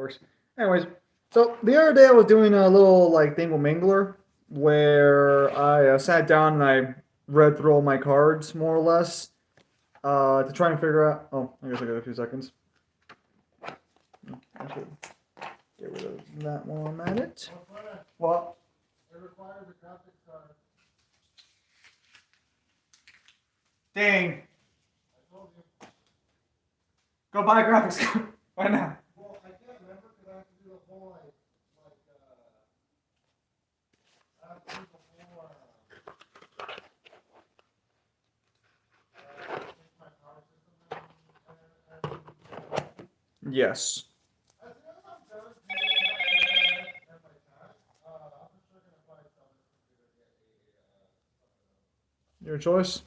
course. Anyways, so the other day I was doing a little like Dingle Mingler where I sat down and I read through all my cards more or less to try and figure out. Oh, I guess I got a few seconds. I should get rid of that while I'm at it. What? It requires a graphics card. Dang. I told you. Go buy a graphics card right now. Well, I can't remember because I have to do the whole I have to do the whole my power system. Yes. Your choice.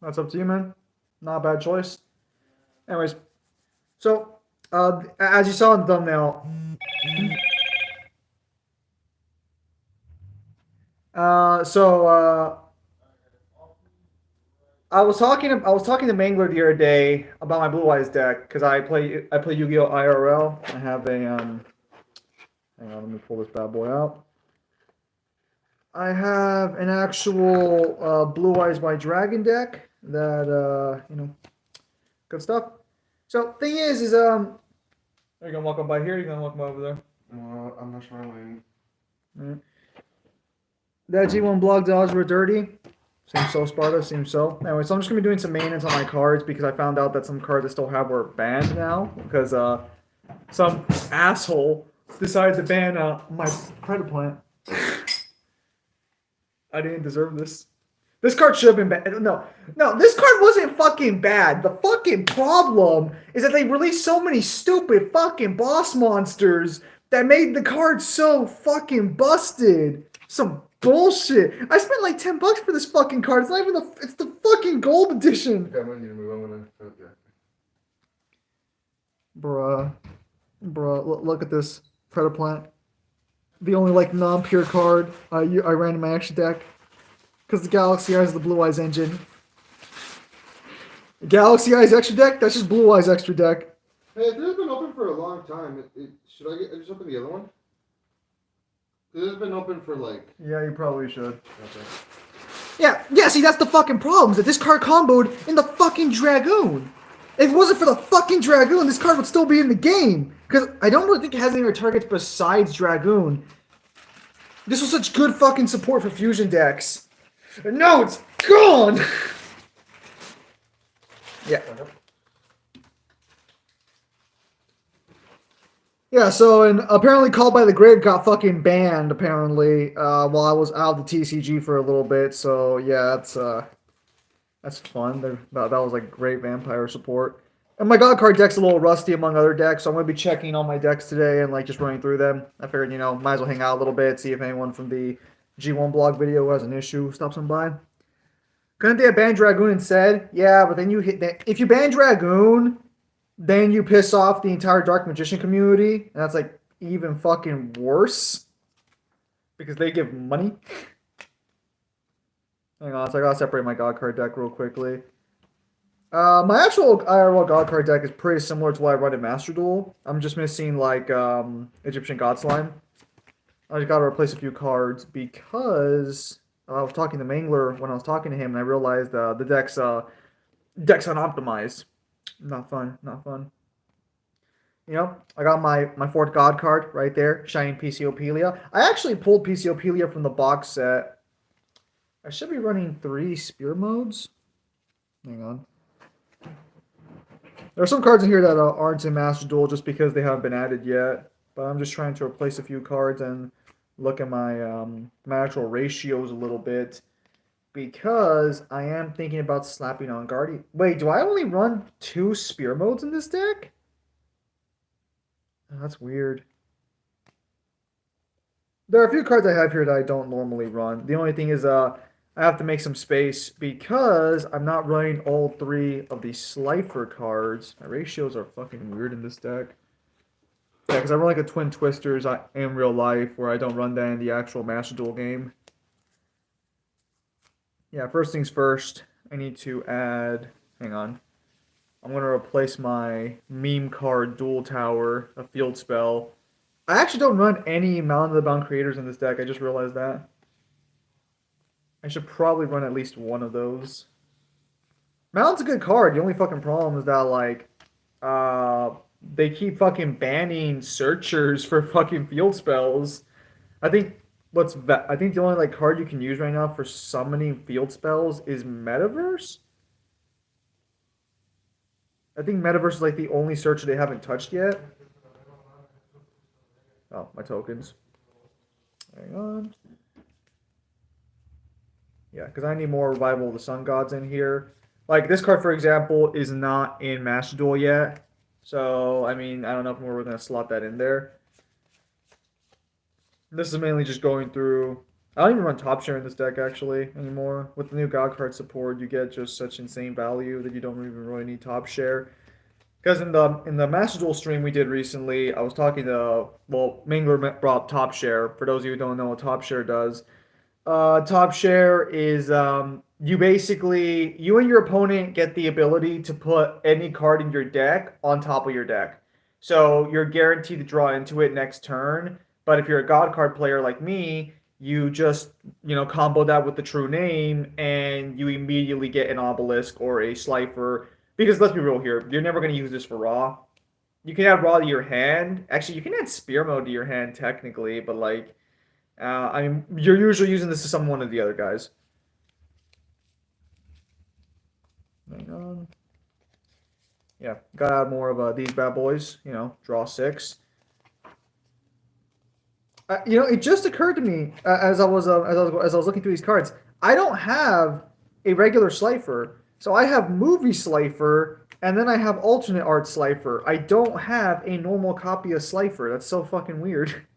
That's up to you, man. Not a bad choice. Anyways, so as you saw in the thumbnail, so I was talking to Mangler the other day about my Blue Eyes deck because I play Yu-Gi-Oh IRL. I have a hang on, let me pull this bad boy out. I have an actual Blue Eyes White Dragon deck that good stuff. So thing is are you gonna walk up by here? Or are you gonna walk by over there? I'm not sure I'm Alright. That G1 blog dogs were dirty. Seems so, Sparta. Seems so. Anyway, so I'm just gonna be doing some maintenance on my cards because I found out that some cards I still have were banned now because some asshole decided to ban my credit plant. I didn't deserve this. This card should have been bad. No, this card wasn't fucking bad. The fucking problem is that they released so many stupid fucking boss monsters that made the card so fucking busted. Some bullshit. I spent like $10 for this fucking card. It's not even it's the fucking gold edition. Okay, I'm gonna need to move. I'm gonna. Okay. Bruh, look at this Predaplant. The only like non-pure card I ran in my action deck. Because the Galaxy Eyes is the Blue Eyes engine. Galaxy Eyes extra deck? That's just Blue Eyes extra deck. Hey, this has been open for a long time. Should I just open the other one? This has been open for like. Yeah, you probably should. Okay. Yeah, see, that's the fucking problem, is that this card comboed in the fucking Dragoon. If it wasn't for the fucking Dragoon, this card would still be in the game. Because I don't really think it has any other targets besides Dragoon. This was such good fucking support for fusion decks. And now it's gone! Yeah. Yeah, so, and apparently Called by the Grave got fucking banned, apparently, while I was out of the TCG for a little bit, so, yeah, that's fun. That was, like, great vampire support. And my God card deck's a little rusty among other decks, so I'm going to be checking all my decks today and, like, just running through them. I figured, might as well hang out a little bit, see if anyone from the G1 blog video has an issue, stops them by. Couldn't they have banned Dragoon instead? Yeah, but then if you ban Dragoon, then you piss off the entire Dark Magician community, and that's like even fucking worse because they give money. Hang on, so I gotta separate my God card deck real quickly. My actual IRL God card deck is pretty similar to what I run in Master Duel. I'm just missing like Egyptian God Slime. I just gotta replace a few cards because I was talking to Mangler when I was talking to him, and I realized the deck's unoptimized. Not fun. I got my fourth God card right there, Shining Piezopelia. I actually pulled Piezopelia from the box set. I should be running 3 spear modes. Hang on. There are some cards in here that aren't in Master Duel just because they haven't been added yet. But I'm just trying to replace a few cards and look at my my actual ratios a little bit. Because I am thinking about slapping on Guardian. Wait, do I only run 2 spear modes in this deck? Oh, that's weird. There are a few cards I have here that I don't normally run. The only thing is I have to make some space because I'm not running all 3 of the Slifer cards. My ratios are fucking weird in this deck. Yeah, because I run like a Twin Twisters in real life where I don't run that in the actual Master Duel game. Yeah, first things first, I need to add, hang on. I'm gonna replace my meme card dual tower, a field spell. I actually don't run any Mountain of the Bound creators in this deck. I just realized that. I should probably run at least one of those. Mountain's a good card. The only fucking problem is that like, uh, they keep fucking banning searchers for fucking field spells. I think I think the only like card you can use right now for summoning field spells is Metaverse. I think Metaverse is like the only searcher they haven't touched yet. Oh, my tokens. Hang on. Yeah, because I need more Revival of the Sun Gods in here. Like this card, for example, is not in Master Duel yet. So, I mean, I don't know if we're going to slot that in there. This is mainly just going through. I don't even run Top Share in this deck actually anymore. With the new God card support, you get just such insane value that you don't even really need Top Share. Because in the Master Duel stream we did recently, I was talking to Mingler brought up Top Share. For those of you who don't know what Top Share does, Top Share is you basically you and your opponent get the ability to put any card in your deck on top of your deck. So you're guaranteed to draw into it next turn. But if you're a God card player like me, you just combo that with the true name, and you immediately get an obelisk or a slifer. Because let's be real here, you're never going to use this for raw. You can add raw to your hand. Actually, you can add spear mode to your hand technically, but like, I mean, you're usually using this to summon one of the other guys. Hang on. Yeah, gotta add more of these bad boys. Draw 6. It just occurred to me as I was looking through these cards. I don't have a regular Slifer, so I have movie Slifer, and then I have alternate art Slifer. I don't have a normal copy of Slifer. That's so fucking weird.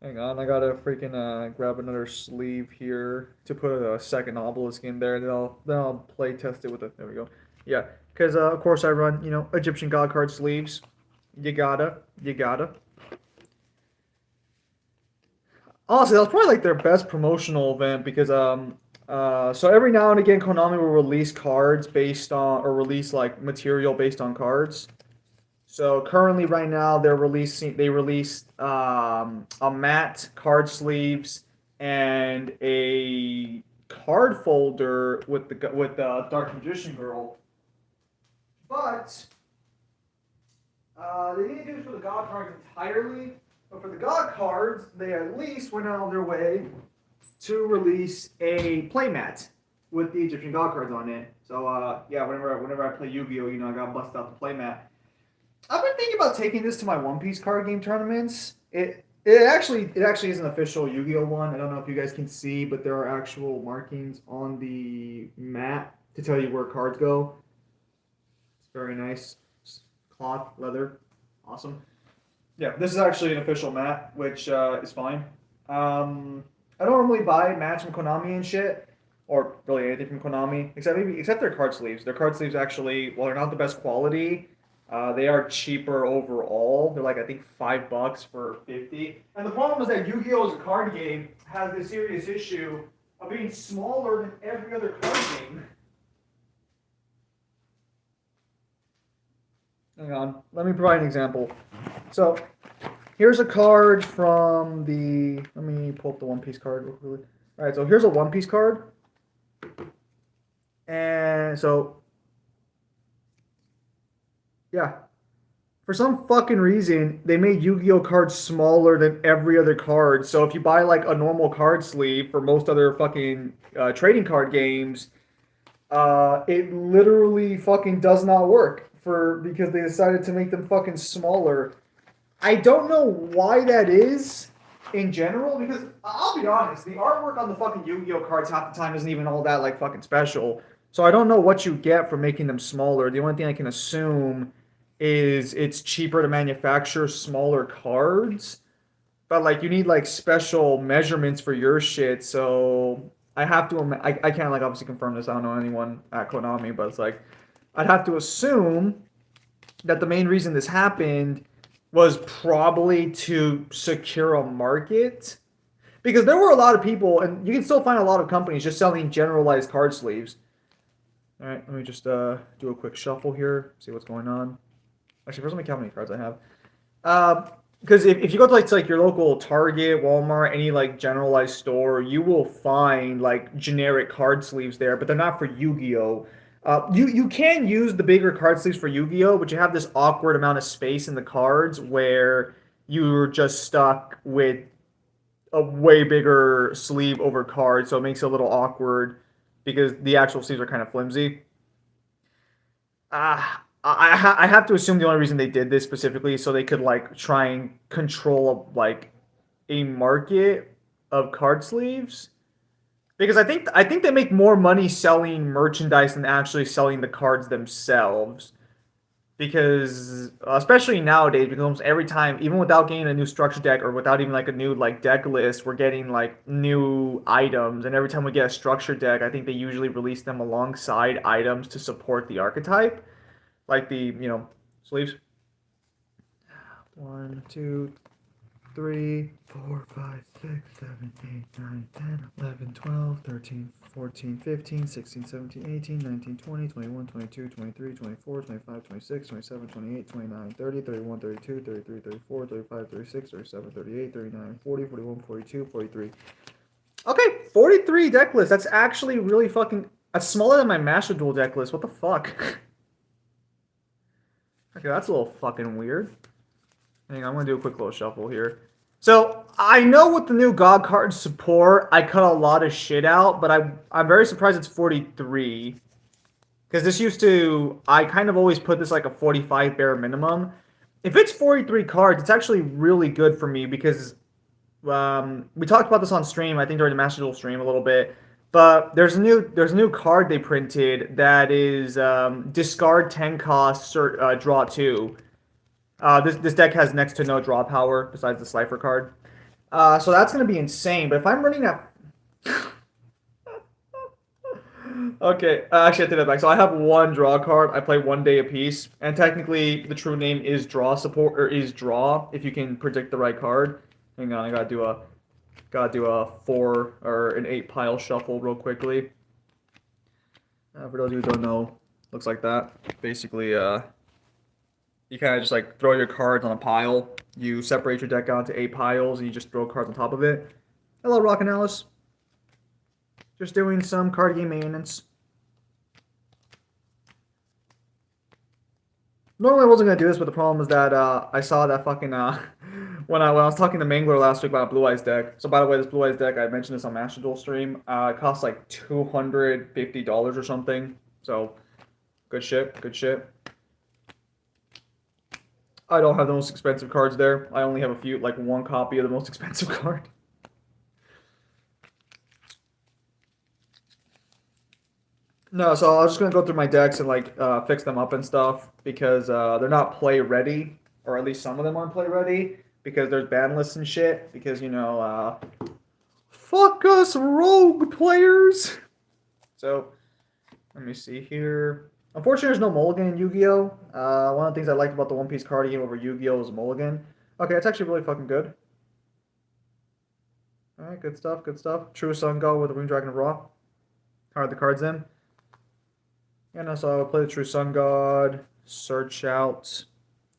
Hang on, I gotta freaking grab another sleeve here to put a second obelisk in there, and then I'll play test it with it. There we go. Yeah, because of course I run Egyptian God card sleeves. You gotta. Honestly, that was probably like their best promotional event because so every now and again Konami will release cards based on or release like material based on cards. So currently, right now, they released a matte card sleeves and a card folder with the Dark Magician Girl. But they didn't do this for the God cards entirely. But for the God cards, they at least went out of their way to release a playmat with the Egyptian God cards on it. So yeah, whenever I play Yu-Gi-Oh, I gotta bust out the playmat. I've been thinking about taking this to my One Piece card game tournaments. It actually is an official Yu-Gi-Oh one. I don't know if you guys can see, but there are actual markings on the mat to tell you where cards go. It's very nice. Cloth, leather, awesome. Yeah, this is actually an official mat, which is fine. I don't normally buy mats from Konami and shit, or really anything from Konami, except their card sleeves. Their card sleeves actually, while they're not the best quality, they are cheaper overall. They're like I think $5 for 50. And the problem is that Yu-Gi-Oh as a card game has this serious issue of being smaller than every other card game. Hang on, let me provide an example. So here's a card from the. Let me pull up the One Piece card real quickly. All right, so here's a One Piece card, and so. Yeah. For some fucking reason, they made Yu-Gi-Oh cards smaller than every other card. So if you buy like a normal card sleeve for most other fucking trading card games, it literally fucking does not work because they decided to make them fucking smaller. I don't know why that is in general because I'll be honest, the artwork on the fucking Yu-Gi-Oh cards half the time isn't even all that like fucking special. So I don't know what you get for making them smaller. The only thing I can assume is it's cheaper to manufacture smaller cards, but like you need like special measurements for your shit. So I have to, I can't like obviously confirm this. I don't know anyone at Konami, but it's like I'd have to assume that the main reason this happened was probably to secure a market. Because there were a lot of people, and you can still find a lot of companies just selling generalized card sleeves. All right, let me just do a quick shuffle here, see what's going on. Actually, first let me count how many cards I have. Because if you go to like your local Target, Walmart, any like generalized store, you will find like generic card sleeves there, but they're not for Yu-Gi-Oh. You can use the bigger card sleeves for Yu-Gi-Oh, but you have this awkward amount of space in the cards where you're just stuck with a way bigger sleeve over card, so it makes it a little awkward because the actual sleeves are kind of flimsy. I have to assume the only reason they did this specifically is so they could like try and control like a market of card sleeves because I think they make more money selling merchandise than actually selling the cards themselves. Because especially nowadays, because almost every time, even without getting a new structure deck or without even like a new like deck list, we're getting like new items. And every time we get a structure deck, I think they usually release them alongside items to support the archetype, like the sleeves. 1, 2, 3, 4, 5, 6, 7, 8, 9, 10, 11, 12, 13, 14, 15, 16, 17, 18, 19, 20, 21, 22, 23, 24, 25, 26, 27, 28, 29, 30, 31, 32, 33, 34, 35, 36, 37, 38, 39, 40, 41, 42, 43. Okay, 43 deck list. That's actually really fucking... That's smaller than my Master Duel deck list. What the fuck? Okay, that's a little fucking weird. Hang on, I'm gonna do a quick little shuffle here. So I know with the new God card support, I cut a lot of shit out, but I'm very surprised it's 43. Because this used to, I kind of always put this like a 45 bare minimum. If it's 43 cards, it's actually really good for me because we talked about this on stream, I think during the Master Duel stream a little bit. But there's a new card they printed that is discard 10 costs, draw 2. This deck has next to no draw power besides the Cypher card. So that's going to be insane. But if I'm running that... Okay, actually I take that back. So I have one draw card. I play 1 day a piece. And technically the true name is draw support, or is draw, if you can predict the right card. Hang on, I gotta do a 4 or an 8 pile shuffle real quickly. For those of you who don't know, looks like that. Basically, you kind of just like throw your cards on a pile. You separate your deck out into 8 piles, and you just throw cards on top of it. Hello, Rock and Alice. Just doing some card game maintenance. Normally I wasn't gonna do this, but the problem is that I saw that fucking when I was talking to Mangler last week about a Blue Eyes deck. So by the way, this Blue Eyes deck, I mentioned this on Master Duel stream. It costs like $250 or something. So good shit, good shit. I don't have the most expensive cards there. I only have a few, like 1 copy of the most expensive card. No, so I was just gonna go through my decks and like fix them up and stuff because they're not play ready, or at least some of them aren't play ready because there's ban lists and shit. Because fuck us rogue players. So let me see here. Unfortunately, there's no mulligan in Yu-Gi-Oh. One of the things I liked about the One Piece card game over Yu-Gi-Oh was mulligan. Okay, it's actually really fucking good. All right, good stuff, good stuff. True Sun God with the Winged Dragon of Ra. Card the cards in. And so I would play the True Sun God, search out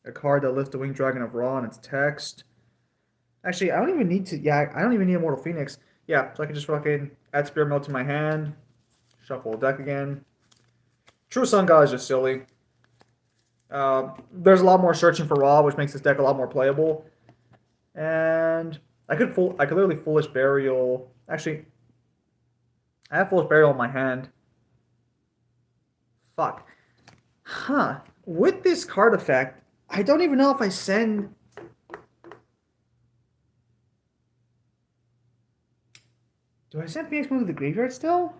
a card that lifts the Winged Dragon of Ra and its text. Actually, I don't even need to, I don't even need Immortal Phoenix. Yeah, so I can just fucking add Spirit Mode to my hand, shuffle a deck again. True Sun God is just silly. There's a lot more searching for Ra, which makes this deck a lot more playable. And I could literally Foolish Burial. Actually, I have Foolish Burial in my hand. Fuck. Huh. With this card effect, I don't even know if I send... Do I send Phoenix Moon to the graveyard still?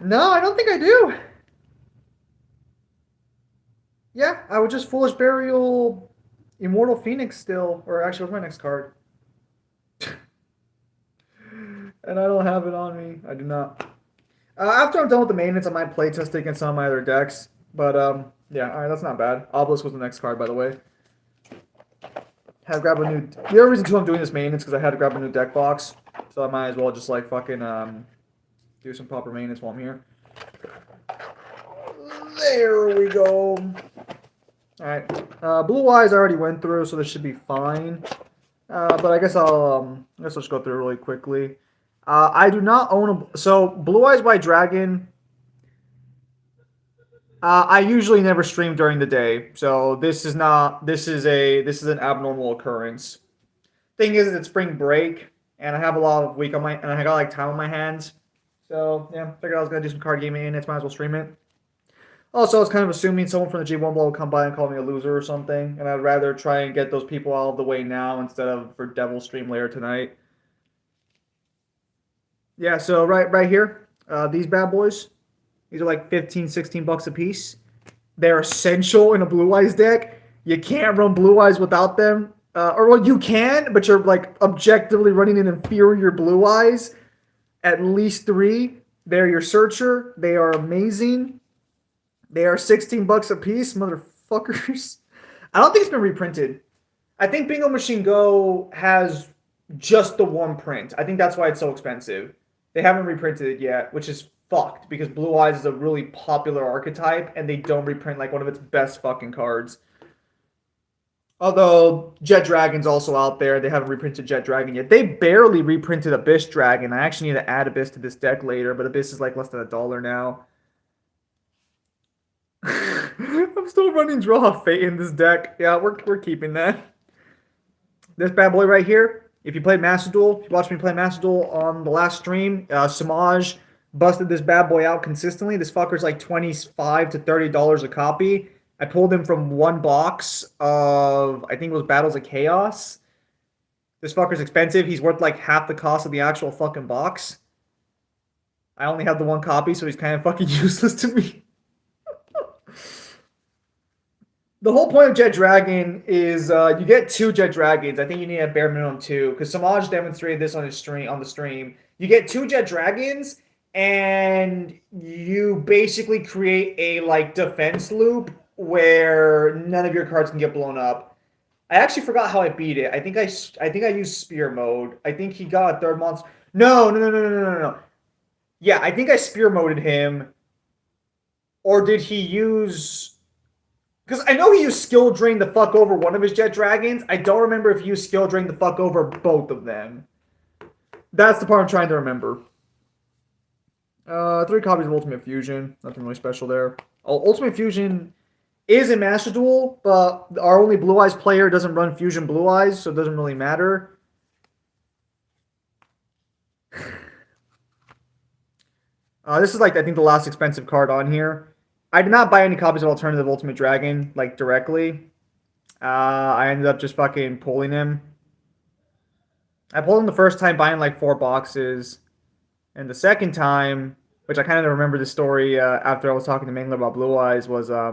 No, I don't think I do. Yeah, I would just Foolish Burial Immortal Phoenix still. Or actually, what's my next card? And I don't have it on me. I do not. After I'm done with the maintenance, I might play test it against some of my other decks. But yeah, all right, that's not bad. Obelisk was the next card, by the way. Had to grab a new. The other reason too I'm doing this maintenance because I had to grab a new deck box, so I might as well just like fucking do some proper maintenance while I'm here. There we go. All right, Blue Eyes I already went through, so this should be fine. But I guess I'll just go through it really quickly. I do not own a so Blue Eyes White Dragon. I usually never stream during the day, so this is an abnormal occurrence. Thing is, it's spring break, and I have a lot of week on my and I got like time on my hands. So yeah, figured I was gonna do some card gaming and it's might as well stream it. Also, I was kind of assuming someone from the G1 Blow would come by and call me a loser or something, and I'd rather try and get those people out of the way now instead of for Devil stream later tonight. Yeah, so right here, these bad boys, these are like 15, 16 bucks a piece. They're essential in a Blue Eyes deck. You can't run Blue Eyes without them. Or well, you can, but you're like objectively running an inferior Blue Eyes. At least 3. They're your searcher. They are amazing. They are 16 bucks a piece, motherfuckers. I don't think it's been reprinted. I think Bingo Machine Go has just the one print. I think that's why it's so expensive. They haven't reprinted it yet, which is fucked because Blue Eyes is a really popular archetype and they don't reprint like one of its best fucking cards. Although Jet Dragon's also out there. They haven't reprinted Jet Dragon yet. They barely reprinted Abyss Dragon. I actually need to add Abyss to this deck later, but Abyss is like less than $1 now. I'm still running Draw of Fate in this deck. Yeah, we're keeping that. This bad boy right here. If you played Master Duel, if you watched me play Master Duel on the last stream, Samaj busted this bad boy out consistently. This fucker's like $25 to $30 a copy. I pulled him from one box of, I think it was Battles of Chaos. This fucker's expensive. He's worth like half the cost of the actual fucking box. I only have the one copy, so he's kind of fucking useless to me. The whole point of Jet Dragon is you get 2 Jet Dragons. I think you need a bare minimum 2 because Samaj demonstrated this on his stream. You get 2 Jet Dragons and you basically create a like defense loop where none of your cards can get blown up. I actually forgot how I beat it. I think I used Spear mode. I think he got a 3rd monster. No. Yeah, I think I Spear moded him. Or did he use? Because I know he used Skill Drain the fuck over one of his Jet Dragons. I don't remember if he used Skill Drain the fuck over both of them. That's the part I'm trying to remember. 3 copies of Ultimate Fusion. Nothing really special there. Ultimate Fusion is in Master Duel, but our only Blue Eyes player doesn't run Fusion Blue Eyes, so it doesn't really matter. This is like, I think, the last expensive card on here. I did not buy any copies of Alternative Ultimate Dragon, like, directly. I ended up just fucking pulling him. I pulled him the first time buying, like, 4 boxes. And the second time, which I kind of remember the story after I was talking to Mangler about Blue Eyes, was, I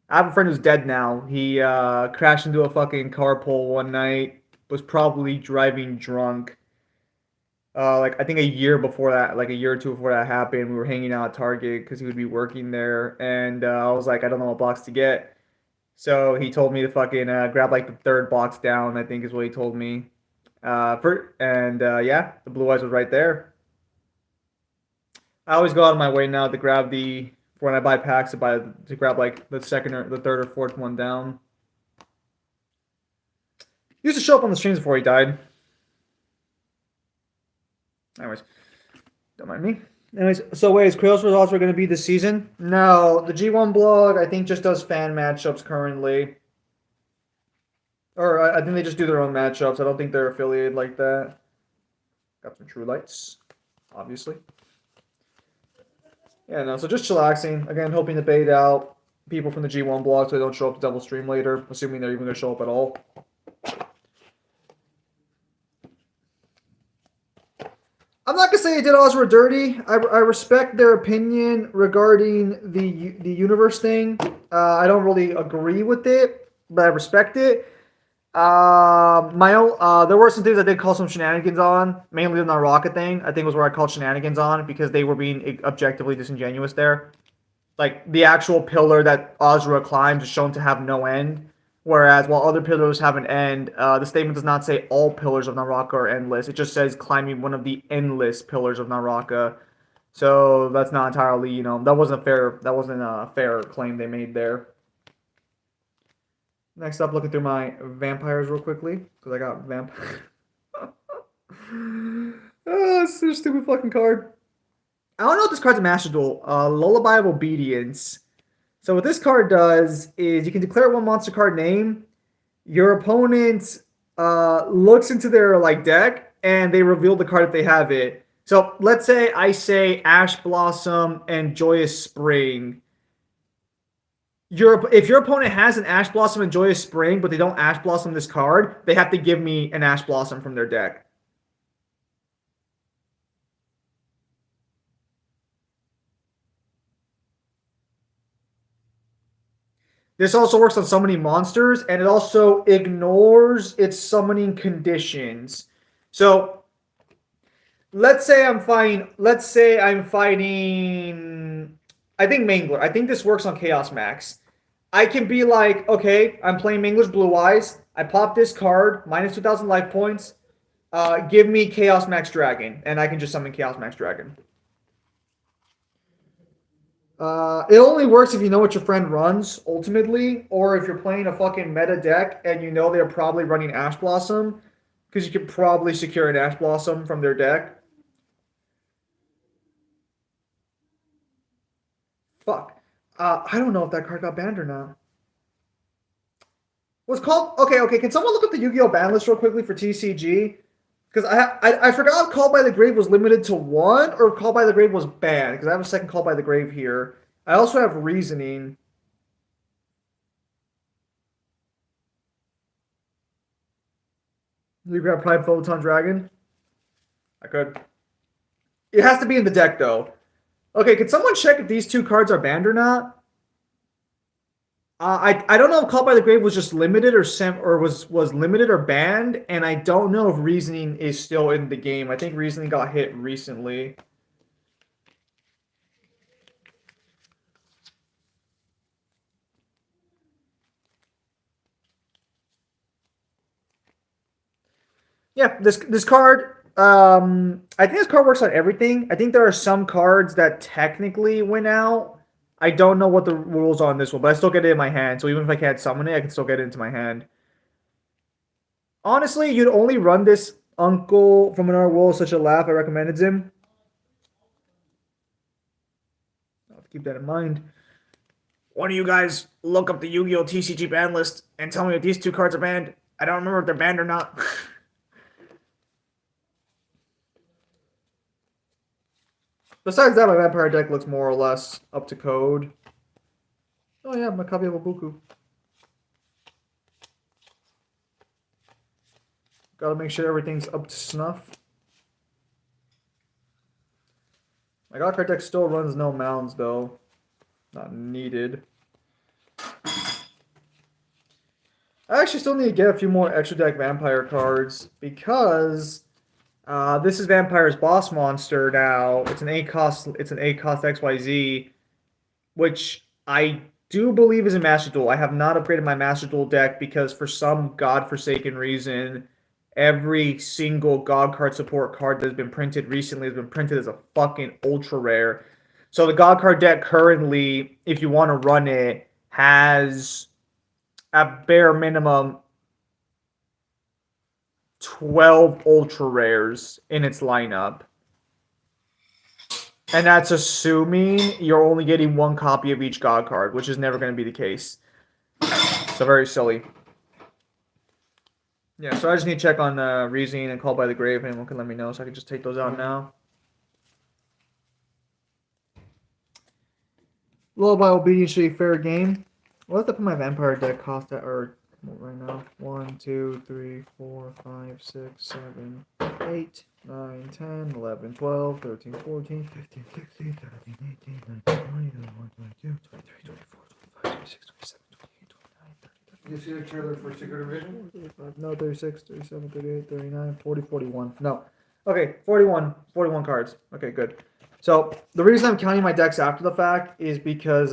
have a friend who's dead now. He crashed into a fucking carpool one night, was probably driving drunk. Like I think a year before that, like a year or 2 before that happened, we were hanging out at Target because he would be working there, and I was like, I don't know what box to get, so he told me to fucking grab like the 3rd box down. I think is what he told me. Yeah, the Blue Eyes was right there. I always go out of my way now to grab when I buy packs to grab like the 2nd or the 3rd or 4th one down. He used to show up on the streams before he died. Anyways, don't mind me. Anyways, so wait, is Kratos results are going to be this season? No, the G1 blog I think just does fan matchups currently. Or I think they just do their own matchups. I don't think they're affiliated like that. Got some True Lights, obviously. Yeah, no, so just chillaxing. Again, hoping to bait out people from the G1 blog so they don't show up to Devil Stream later, assuming they're even going to show up at all. I'm not gonna say Dead Oz were dirty. I respect their opinion regarding the universe thing. I don't really agree with it, but I respect it. My own, there were some things I did call some shenanigans on, mainly the Naraka thing. I think was where I called shenanigans on because they were being objectively disingenuous there. Like the actual pillar that Azura climbs is shown to have no end, whereas while other pillars have an end, the statement does not say all pillars of Naraka are endless. It just says climbing one of the endless pillars of Naraka. So that's not entirely, that wasn't fair. That wasn't a fair claim they made there. Next up, looking through my vampires real quickly because I got vampire. Oh, it's such a stupid fucking card. I don't know if this card's a Master Duel. Lullaby of Obedience. So what this card does is you can declare one monster card name. Your opponent looks into their deck and they reveal the card if they have it. So let's say I say Ash Blossom and Joyous Spring. If your opponent has an Ash Blossom and Joyous Spring, but they don't Ash Blossom this card, they have to give me an Ash Blossom from their deck. This also works on summoning monsters, and it also ignores its summoning conditions. So, let's say I'm fighting. I think Mangler. I think this works on Chaos Max. I can be like, okay, I'm playing Mangler's Blue Eyes. I pop this card, minus 2,000 life points. Give me Chaos Max Dragon, and I can just summon Chaos Max Dragon. It only works if you know what your friend runs, ultimately, or if you're playing a fucking meta deck and you know they're probably running Ash Blossom, because you could probably secure an Ash Blossom from their deck. Fuck. I don't know if that card got banned or not. Was called okay. Can someone look up the Yu-Gi-Oh ban list real quickly for TCG? Because I forgot if Call by the Grave was limited to one or if Call by the Grave was banned. Because I have a second Call by the Grave here. I also have Reasoning. You grab Prime Photon Dragon? I could. It has to be in the deck though. Okay, can someone check if these two cards are banned or not? I don't know if Call by the Grave was just limited or was limited or banned, and I don't know if Reasoning is still in the game. I think Reasoning got hit recently. Yeah, this card. I think this card works on everything. I think there are some cards that technically went out. I don't know what the rules are on this one, but I still get it in my hand. So even if I can't summon it, I can still get it into my hand. Honestly, you'd only run this Uncle from Another World Such a Laugh. I recommended him. I'll have to keep that in mind. One of you guys look up the Yu-Gi-Oh! TCG ban list and tell me if these two cards are banned. I don't remember if they're banned or not. Besides that, my Vampire deck looks more or less up to code. Oh yeah, my copy of Obuku. Gotta make sure everything's up to snuff. My God card deck still runs no mounds though. Not needed. I actually still need to get a few more extra deck Vampire cards because this is Vampire's boss monster now. It's an 8 cost XYZ, which I do believe is a Master Duel. I have not upgraded my Master Duel deck because for some godforsaken reason, every single God card support card that has been printed recently has been printed as a fucking ultra rare. So the God card deck currently, if you want to run it, has at bare minimum 12 ultra rares in its lineup. And that's assuming you're only getting one copy of each God card, which is never going to be the case. So very silly. Yeah, so I just need to check on Reasoning and Call by the Grave, and anyone can let me know so I can just take those out now. Lullaby Obedience should be fair game. What if I put my Vampire deck cost at, or right now? 1, 2, 3, 4, 5, 6, 7, 8, 9, 10, 11, 12, 13, 14, 15, 16, 17, 18, 19, 20, 21, 22, 23, 24, 25, 26, 27, 28, 29, 30, You see the trailer for Secret Division? 35, no, 36, 37, 38, 39, 40, 41. No. Okay, 41. 41 cards. Okay, good. So, the reason I'm counting my decks after the fact is because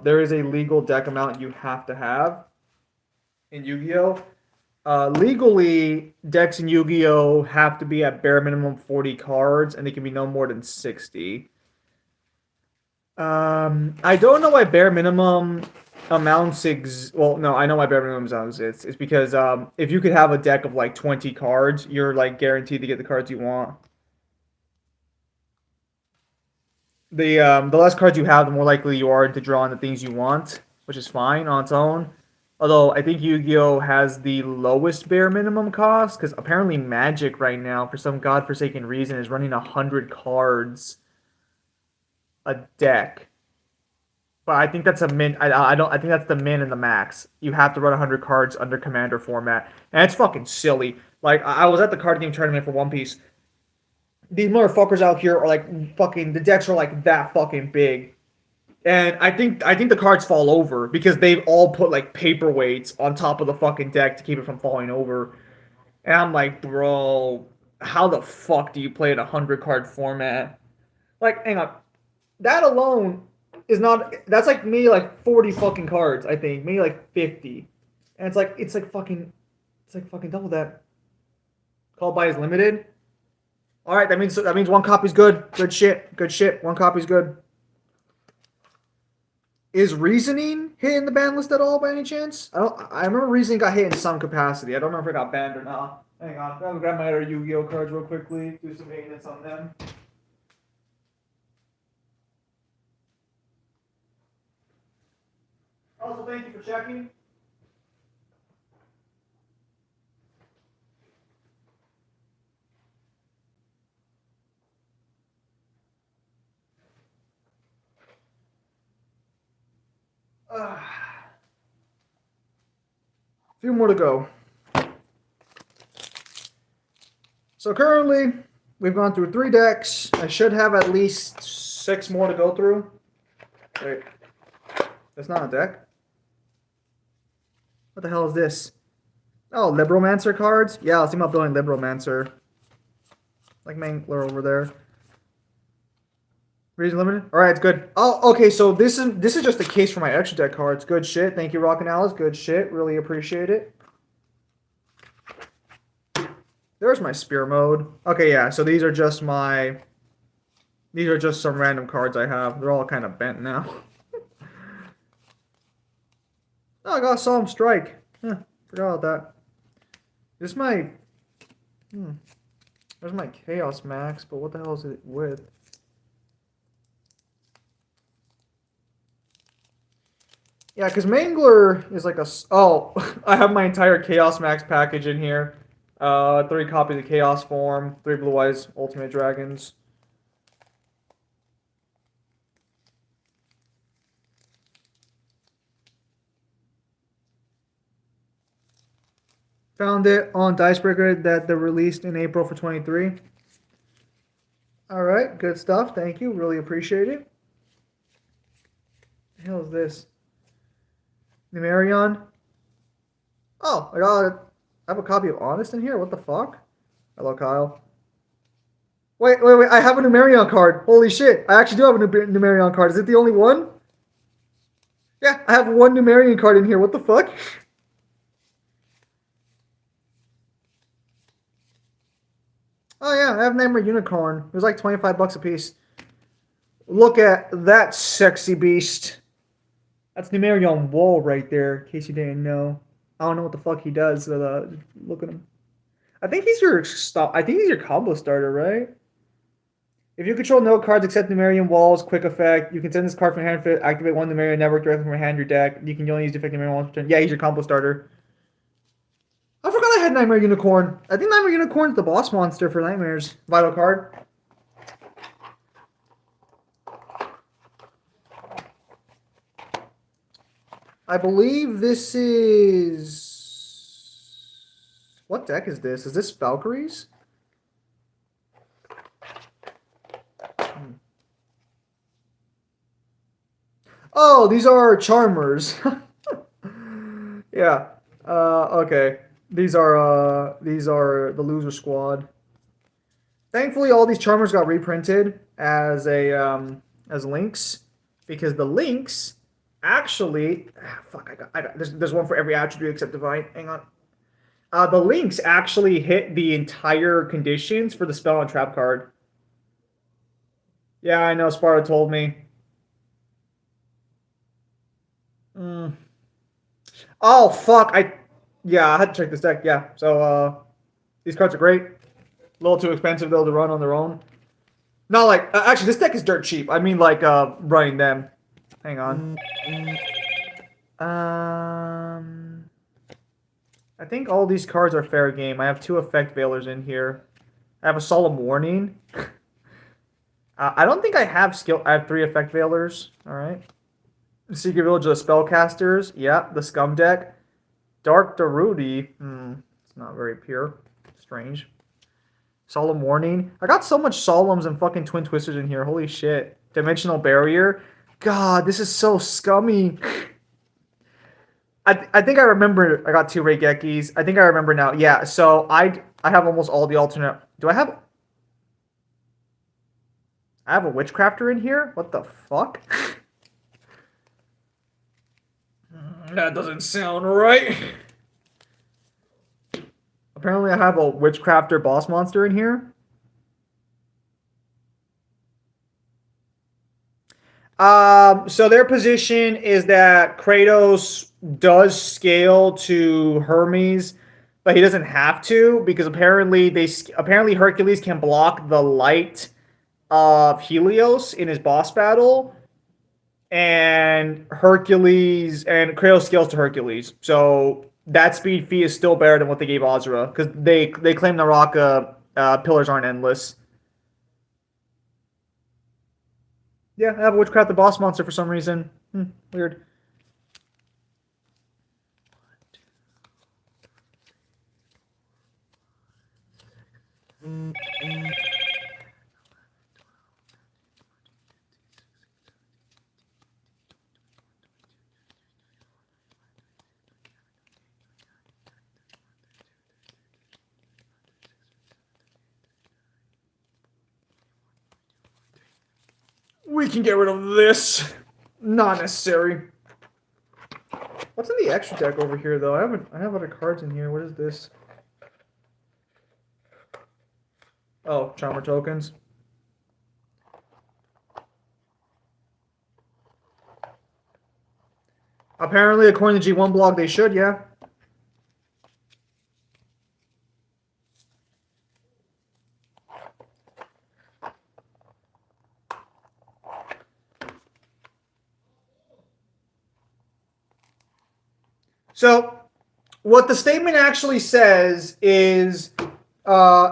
there is a legal deck amount you have to have in Yu-Gi-Oh! Legally, decks in Yu-Gi-Oh! Have to be at bare minimum 40 cards, and they can be no more than 60. I don't know why bare minimum amounts well, no, I know why bare minimum amounts exists. It's because if you could have a deck of like 20 cards, you're like guaranteed to get the cards you want. The less cards you have, the more likely you are to draw on the things you want, which is fine on its own. Although I think Yu-Gi-Oh has the lowest bare minimum cost, because apparently Magic right now, for some godforsaken reason, is running 100 cards a deck. But I think that's a min. I don't. I think that's the min and the max. You have to run 100 cards under Commander format, and it's fucking silly. Like I was at the card game tournament for One Piece. These motherfuckers out here are like fucking. The decks are like that fucking big, and I think the cards fall over because they've all put like paperweights on top of the fucking deck to keep it from falling over. And I'm like, bro, how the fuck do you play at 100 card format? Like, hang on, that alone is not. That's like maybe like 40 fucking cards. I think maybe like 50, and it's like fucking double that. Called by is limited. All right, that means one copy's good. Good shit. Good shit. One copy's good. Is Reasoning hit in the ban list at all by any chance? I remember Reasoning got hit in some capacity. I don't remember if it got banned or not. Hang on. I'm gonna grab my other Yu-Gi-Oh cards real quickly. Do some maintenance on them. Also, thank you for checking. A few more to go. So currently, we've gone through 3 decks. I should have at least 6 more to go through. Wait, that's not a deck. What the hell is this? Oh, Libromancer cards? Yeah, I'll see about building Libromancer. Like Mangler over there. Reason limited? Alright, it's good. Oh, okay, so this is just a case for my extra deck cards. Good shit. Thank you, Rockin' Alice. Good shit. Really appreciate it. There's my Spear Mode. Okay, yeah, so these are just some random cards I have. They're all kind of bent now. Oh, I got Solemn Strike. Forgot about that. This my... There's my Chaos Max, but what the hell is it with? Yeah, because Mangler is like a... Oh, I have my entire Chaos Max package in here. 3 copies of Chaos Form, 3 Blue Eyes Ultimate Dragons. Found it on Dicebreaker that they released in April for 23. Alright, good stuff. Thank you. Really appreciate it. What the hell is this? Numerion? Oh, I have a copy of Honest in here? What the fuck? Hello, Kyle. Wait. I have a Numerion card. Holy shit. I actually do have a Numerion card. Is it the only one? Yeah, I have one Numerion card in here. What the fuck? Oh yeah, I have Nightmare Unicorn. It was like 25 bucks a piece. Look at that sexy beast. That's Numerion Wall right there, in case you didn't know. I don't know what the fuck he does, but look at him. I think he's your combo starter, right? If you control no cards except Numerion Walls, quick effect, you can send this card from hand, activate 1 Numerion Network directly from your hand, your deck. You can only use defect Numerion Walls per turn. Yeah, he's your combo starter. I forgot I had Nightmare Unicorn. I think Nightmare Unicorn's the boss monster for Nightmares. Vital card. I believe this is... What deck is this? Is this Valkyries? Oh, these are Charmers. Yeah. Okay. These are the loser squad. Thankfully, all these charmers got reprinted as links, because the links actually fuck. I got there's one for every attribute except divine. Hang on. The links actually hit the entire conditions for the spell and trap card. Yeah, I know. Sparta told me. Mm. Oh fuck! I had to check this deck. Yeah, so these cards are great. A little too expensive though to run on their own. Not like actually, this deck is dirt cheap. I mean, like running them. Hang on. Um, I think all these cards are fair game. I have 2 effect veilers in here. I have a solemn warning. I don't think I have skill. I have 3 effect veilers. All right. Secret Village of the Spellcasters. Yeah, the Scum deck. Dark Darude. It's not very pure. Strange. Solemn Warning. I got so much Solemns and fucking Twin Twisters in here. Holy shit. Dimensional Barrier. God, this is so scummy. I think I remember. I got 2 Reigekis. I think I remember now. Yeah, so I have almost all the alternate. Do I have? I have a Witchcrafter in here? What the fuck? That doesn't sound right. Apparently I have a Witchcrafter boss monster in here. So their position is that Kratos does scale to Hermes, but he doesn't have to, because apparently Hercules can block the light of Helios in his boss battle, and Kratos scales to Hercules. So that speed fee is still better than what they gave Azra, because they claim Naraka pillars aren't endless. Yeah, I have a Witchcraft the boss monster for some reason. Weird. We can get rid of this. Not necessary. What's in the extra deck over here, though? I have other cards in here. What is this? Oh, Charmer tokens. Apparently, according to G1 blog, they should, yeah. So, what the statement actually says is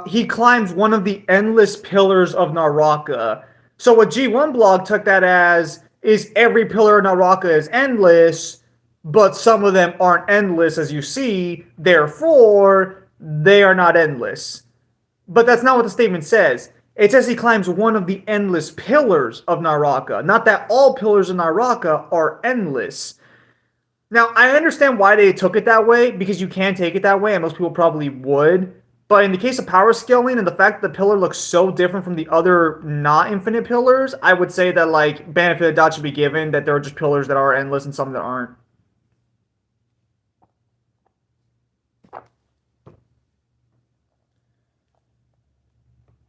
he climbs one of the endless pillars of Naraka. So, what G1 blog took that as is every pillar of Naraka is endless, but some of them aren't endless, as you see, therefore, they are not endless. But that's not what the statement says. It says he climbs one of the endless pillars of Naraka, not that all pillars of Naraka are endless. Now, I understand why they took it that way, because you can take it that way, and most people probably would. But in the case of power scaling and the fact that the pillar looks so different from the other not infinite pillars, I would say that, like, benefit of the doubt should be given that there are just pillars that are endless and some that aren't.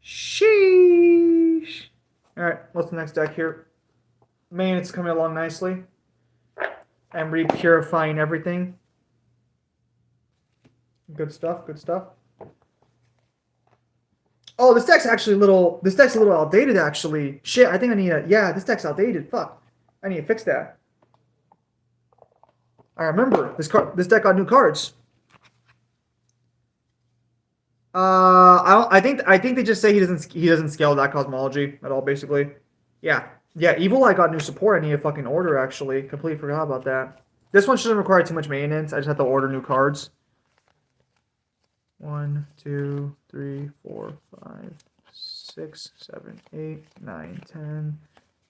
Sheesh. Alright, what's the next deck here? Man, it's coming along nicely. I'm re-purifying everything. Good stuff, good stuff. Oh, this deck's actually a little outdated, actually. Shit, I think I need yeah, this deck's outdated. Fuck. I need to fix that. I remember, this deck got new cards. I think they just say he doesn't scale that cosmology at all, basically. Yeah. Yeah, Evil Eye got new support. I need a fucking order, actually. Completely forgot about that. This one shouldn't require too much maintenance. I just have to order new cards. 1, 2, 3, 4, 5, 6, 7, 8, 9, 10,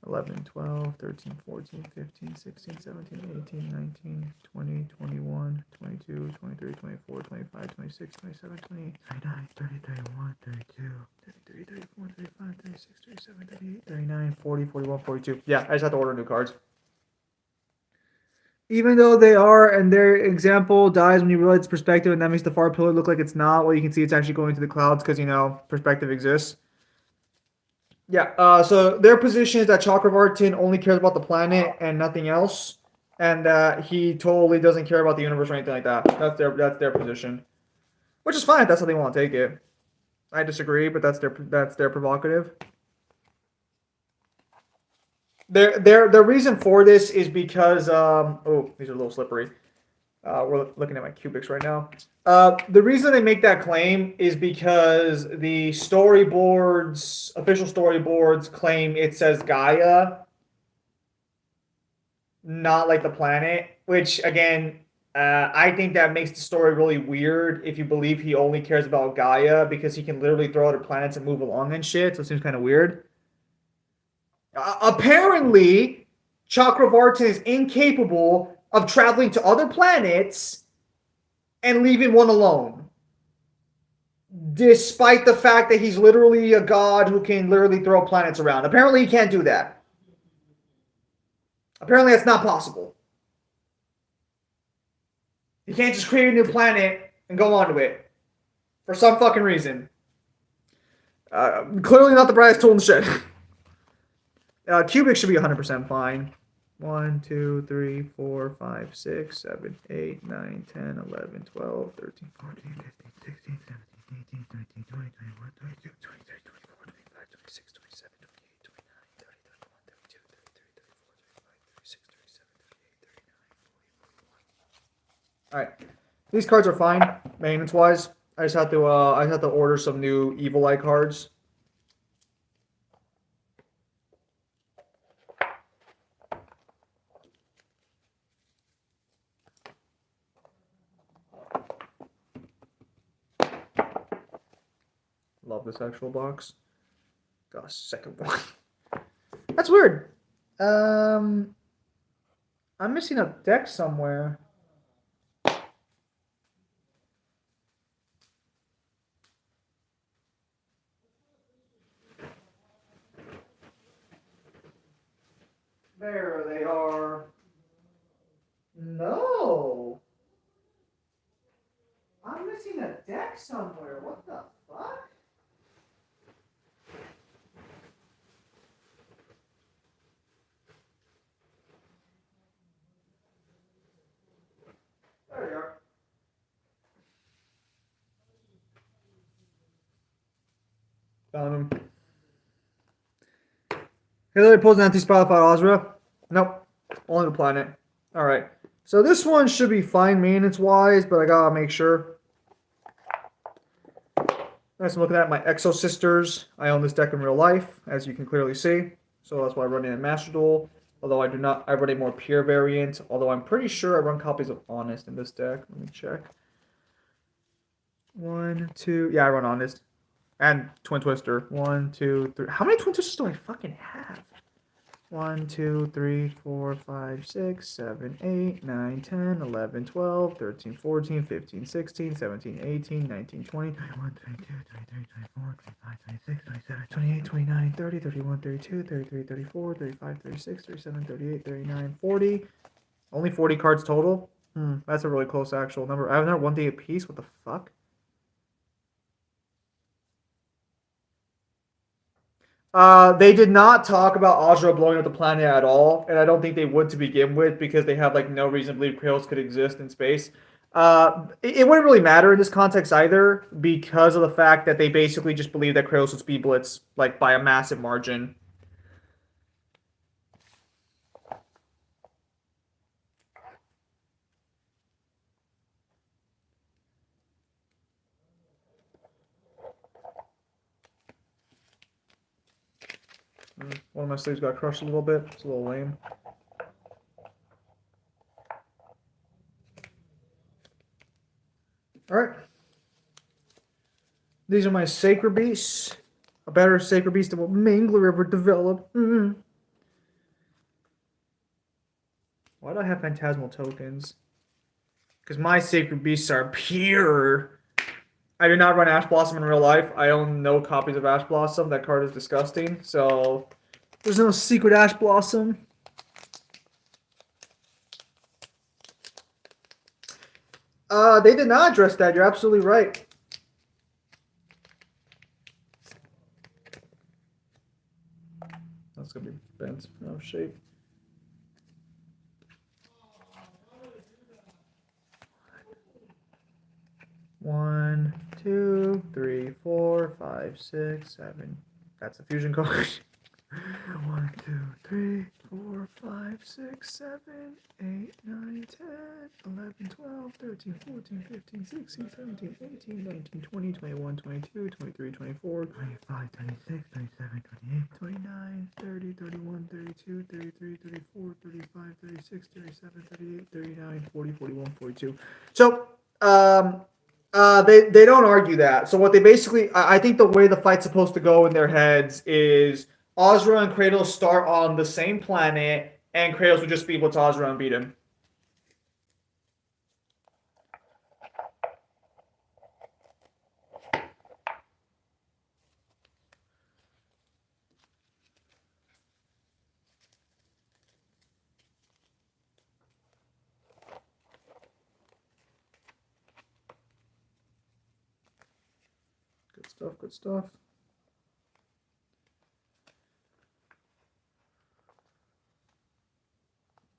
11, 12, 13, 14, 15, 16, 17, 18, 19, 20, 21, 22, 23, 24, 25, 26, 27, 28, 29, 30, 31, 32, 33, 34, 35, 36, 37, 38, 39, 40, 41, 42. Yeah, I just have to order new cards. Even though they are, and their example dies when you realize it's perspective, and that makes the far pillar look like it's not. Well, you can see it's actually going to the clouds because, perspective exists. Yeah, so their position is that Chakravartin only cares about the planet and nothing else, and he totally doesn't care about the universe or anything like that. That's their position, which is fine if that's how they want to take it. I disagree, but that's their prerogative. Their reason for this is because oh, these are a little slippery. We're looking at my cubics right now. The reason they make that claim is because the storyboards, official storyboards, claim it says Gaia, not like the planet. Which again, I think that makes the story really weird if you believe he only cares about Gaia because he can literally throw other planets and move along and shit. So it seems kind of weird. Apparently, Chakravartin is incapable of traveling to other planets and leaving one alone. Despite the fact that he's literally a god who can literally throw planets around. Apparently, he can't do that. Apparently, that's not possible. You can't just create a new planet and go onto it. For some fucking reason. Clearly not the brightest tool in the shed. Cubic should be 100% fine. 1, 2, 3, 4, 5, 6, 7, 8, 9, 10, 11, 12, 13, 14, 15, 16, 17, 18, 19, 20, 21, 22, 23, 24, 25, 26, 27, 28, 29, 30, 31, 32, 33, 34, 35, 36, 37, 38, 39, 40, 41. Alright. These cards are fine, maintenance wise. I just have to order some new Evil Eye cards. Love this actual box. Got a second one. That's weird. I'm missing a deck somewhere. There they are. No. I'm missing a deck somewhere. What the fuck? There you are. Found him. Hillary pulls an anti-Spotify Ozra. Nope. Only the planet. Alright. So this one should be fine maintenance-wise, but I gotta make sure. Nice, I'm looking at my Exo Sisters. I own this deck in real life, as you can clearly see. So that's why I run it in Master Duel. Although I do not, I run a more pure variant. Although I'm pretty sure I run copies of Honest in this deck. Let me check. 1, 2, yeah, I run Honest. And Twin Twister. 1, 2, 3. How many Twin Twisters do I fucking have? 1, 2, 3, 4, 5, 6, 7, 8, 9, 10, 11, 12, 13, 14, 15, 16, 17, 18, 19, 20, 21, 22, 23, 24, 25, 26, 27, 28, 29, 30, 31, 32, 33, 34, 35, 36, 37, 38, 39, 40. Only 40 cards total? That's a really close actual number. I have another 1 day a piece? What the fuck? They did not talk about Ozra blowing up the planet at all, and I don't think they would to begin with because they have like no reason to believe Kratos could exist in space. It wouldn't really matter in this context either because of the fact that they basically just believe that Kratos would speed blitz like by a massive margin. One of my sleeves got crushed a little bit. It's a little lame. Alright. These are my Sacred Beasts. A better Sacred Beast than what Mangler ever developed. Why do I have Phantasmal tokens? Because my Sacred Beasts are pure. I do not run Ash Blossom in real life. I own no copies of Ash Blossom. That card is disgusting. So there's no secret Ash Blossom. They did not address that. You're absolutely right. That's gonna be bent. No shape. One, two, three, four, five, six, seven. That's a fusion card. 1, 2, 3, 4, 5, 6, 7, 8, 9, 10, 11, 12, 13, 14, 15, 16, 17, 18, 19, 20, 21, 22, 23, 24, 25, 26, 27, 28, 29, 30, 31, 32, 33, 34, 35, 36, 37, 38, 39, 40, 41, 42. So, they don't argue that. So what they basically, I think the way the fight's supposed to go in their heads is Ozra and Kratos start on the same planet, and Kratos would just be able to Ozra and beat him. Good stuff, good stuff.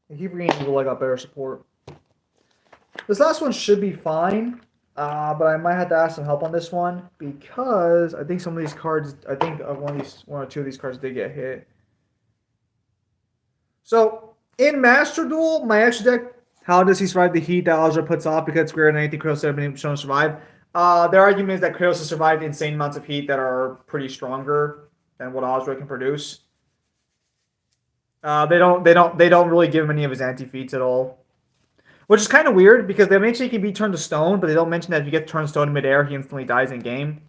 I keep reading people I got better support. This last one should be fine, but I might have to ask some help on this one because I think some of these cards, I think one or two of these cards did get hit. So in Master Duel, my extra deck, how does he survive the heat that Ozra puts off because it's greater than anything Kratos has been shown to survive? Their argument is that Kratos has survived insane amounts of heat that are pretty stronger than what Ozra can produce. They don't really give him any of his anti-feats at all. Which is kind of weird because they mention he can be turned to stone, but they don't mention that if you get turned to stone in midair, he instantly dies in game.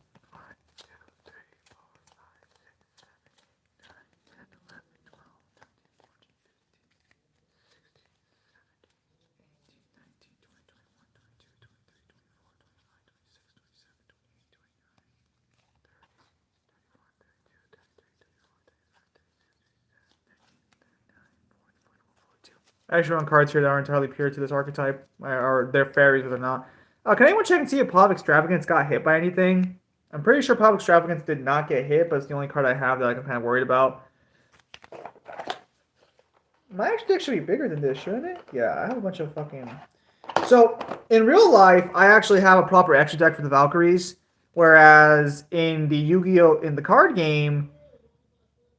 I actually run cards here that are entirely pure to this archetype, or they're fairies, but they're not. Can anyone check and see if Pop Extravagance got hit by anything? I'm pretty sure Pop Extravagance did not get hit, but it's the only card I have that I'm kind of worried about. My extra deck should be bigger than this, shouldn't it? Yeah, I have a bunch of fucking... So, in real life, I actually have a proper extra deck for the Valkyries, whereas in the Yu-Gi-Oh! In the card game,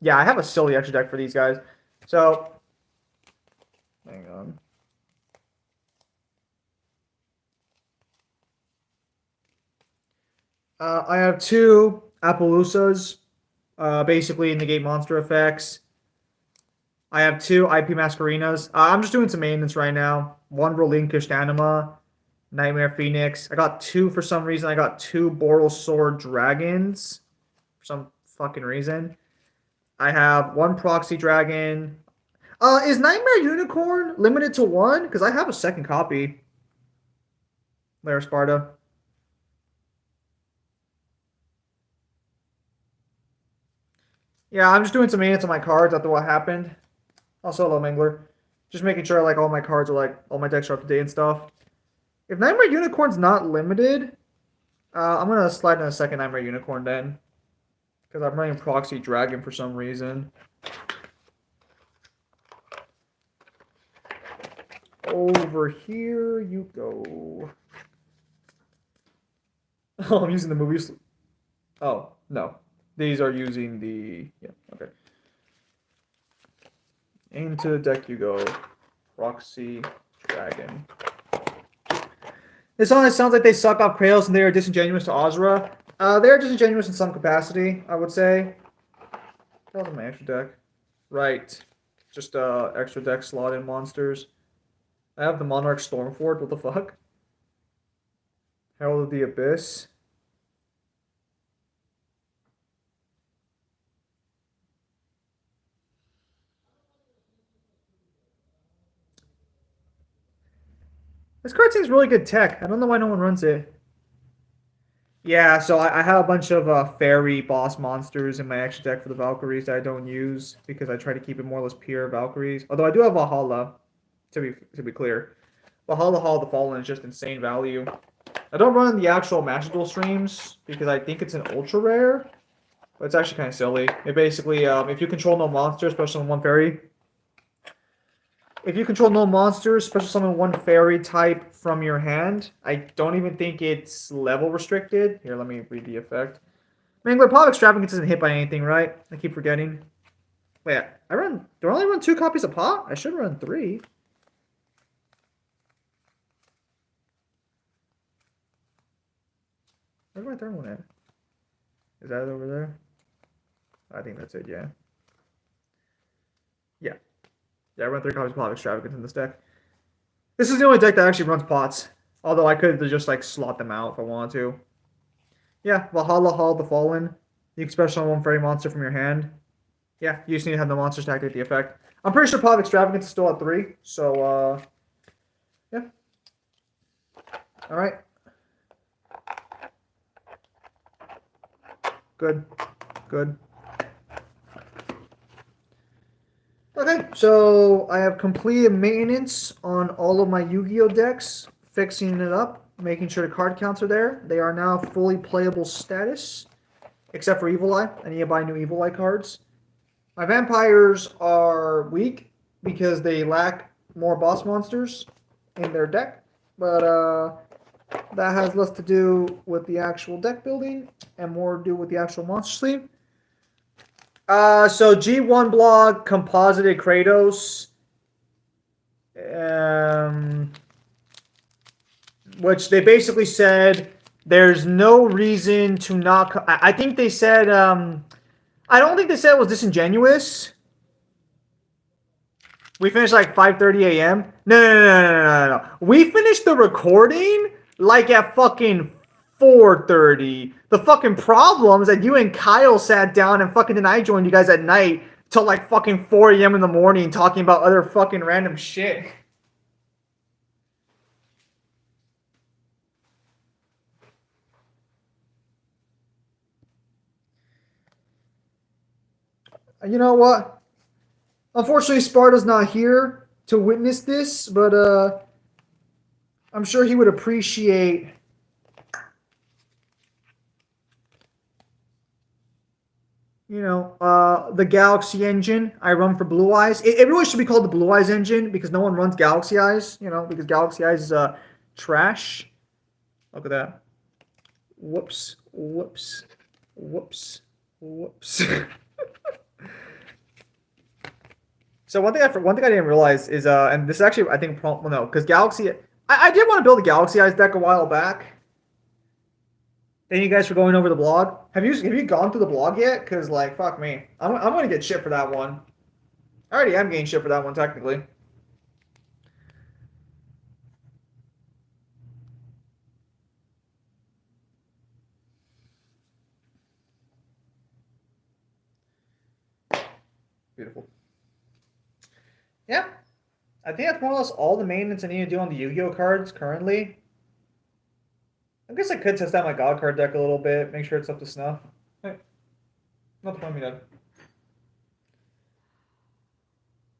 yeah, I have a silly extra deck for these guys. So... Hang on. I have two Appaloosas, basically negate monster effects. I have two IP Masquerinas. I'm just doing some maintenance right now. One Relinquished Anima, Nightmare Phoenix. I got two for some reason. I got two Boral Sword Dragons for some fucking reason. I have one Proxy Dragon. Is Nightmare Unicorn limited to one? Because I have a second copy. Lair Sparta. Yeah, I'm just doing some maintenance on my cards after what happened. Also, hello, Mangler. Just making sure like all my cards are like all my decks are up to date and stuff. If Nightmare Unicorn's not limited, I'm gonna slide in a second Nightmare Unicorn then, because I'm running Proxy Dragon for some reason. Over here you go. Oh, I'm using the movies. Oh no, these are using the okay. Into the deck you go, Proxy Dragon. This honestly sounds like they suck off Kratos and they are disingenuous to Ozra. They are disingenuous in some capacity, I would say. That was my extra deck. Right. Just extra deck slot in monsters. I have the Monarch Stormfort, what the fuck? Herald of the Abyss. This card seems really good tech. I don't know why no one runs it. Yeah, so I have a bunch of fairy boss monsters in my extra deck for the Valkyries that I don't use because I try to keep it more or less pure Valkyries. Although I do have Valhalla, to be clear. Valhalla Hall of the Fallen is just insane value. I don't run the actual Master Duel streams because I think it's an ultra rare, but it's actually kind of silly. It basically, if you control no monsters, special summon one fairy. If you control no monsters, special summon one fairy type from your hand. I don't even think it's level restricted. Here, let me read the effect. Mangler Pop Extravagance isn't hit by anything, right? I keep forgetting. Wait, do I only run 2 copies of Pot? I should run 3. Where's my third one at? Is that over there? I think that's it, yeah. Yeah. Yeah, I run 3 copies of Pot Extravagance in this deck. This is the only deck that actually runs pots. Although I could just like slot them out if I wanted to. Yeah, Valhalla Hall of the Fallen. You can special summon one fairy monster from your hand. Yeah, you just need to have the monsters to activate the effect. I'm pretty sure Pot Extravagance is still at 3, so yeah. Alright. Good. Good. Okay, so I have completed maintenance on all of my Yu-Gi-Oh decks, fixing it up, making sure the card counts are there. They are now fully playable status, except for Evil Eye. I need to buy new Evil Eye cards. My vampires are weak because they lack more boss monsters in their deck, but that has less to do with the actual deck building and more to do with the actual monster sleeve. So G1 blog composited Kratos, which they basically said there's no reason to not. I think they said I don't think they said it was disingenuous. We finished like 5:30 a.m. No. We finished the recording like at fucking 4:30. The fucking problem is that you and Kyle sat down and fucking then I joined you guys at night till like fucking 4 a.m. in the morning talking about other fucking random shit. You know what? Unfortunately, Sparta's not here to witness this, but I'm sure he would appreciate the Galaxy engine I run for Blue Eyes. It really should be called the Blue Eyes engine because no one runs Galaxy Eyes, because Galaxy Eyes is trash. Look at that. Whoops. So one thing I didn't realize is and this is actually I think because Galaxy I did want to build a Galaxy Eyes deck a while back. Thank you guys for going over the blog. Have you gone through the blog yet? Because like fuck me, I'm gonna get shit for that one. I already am getting shit for that one technically. Beautiful. Yeah, I think that's more or less all the maintenance I need to do on the Yu-Gi-Oh cards currently. I guess I could test out my God card deck a little bit, make sure it's up to snuff. Hey, not the point me dead.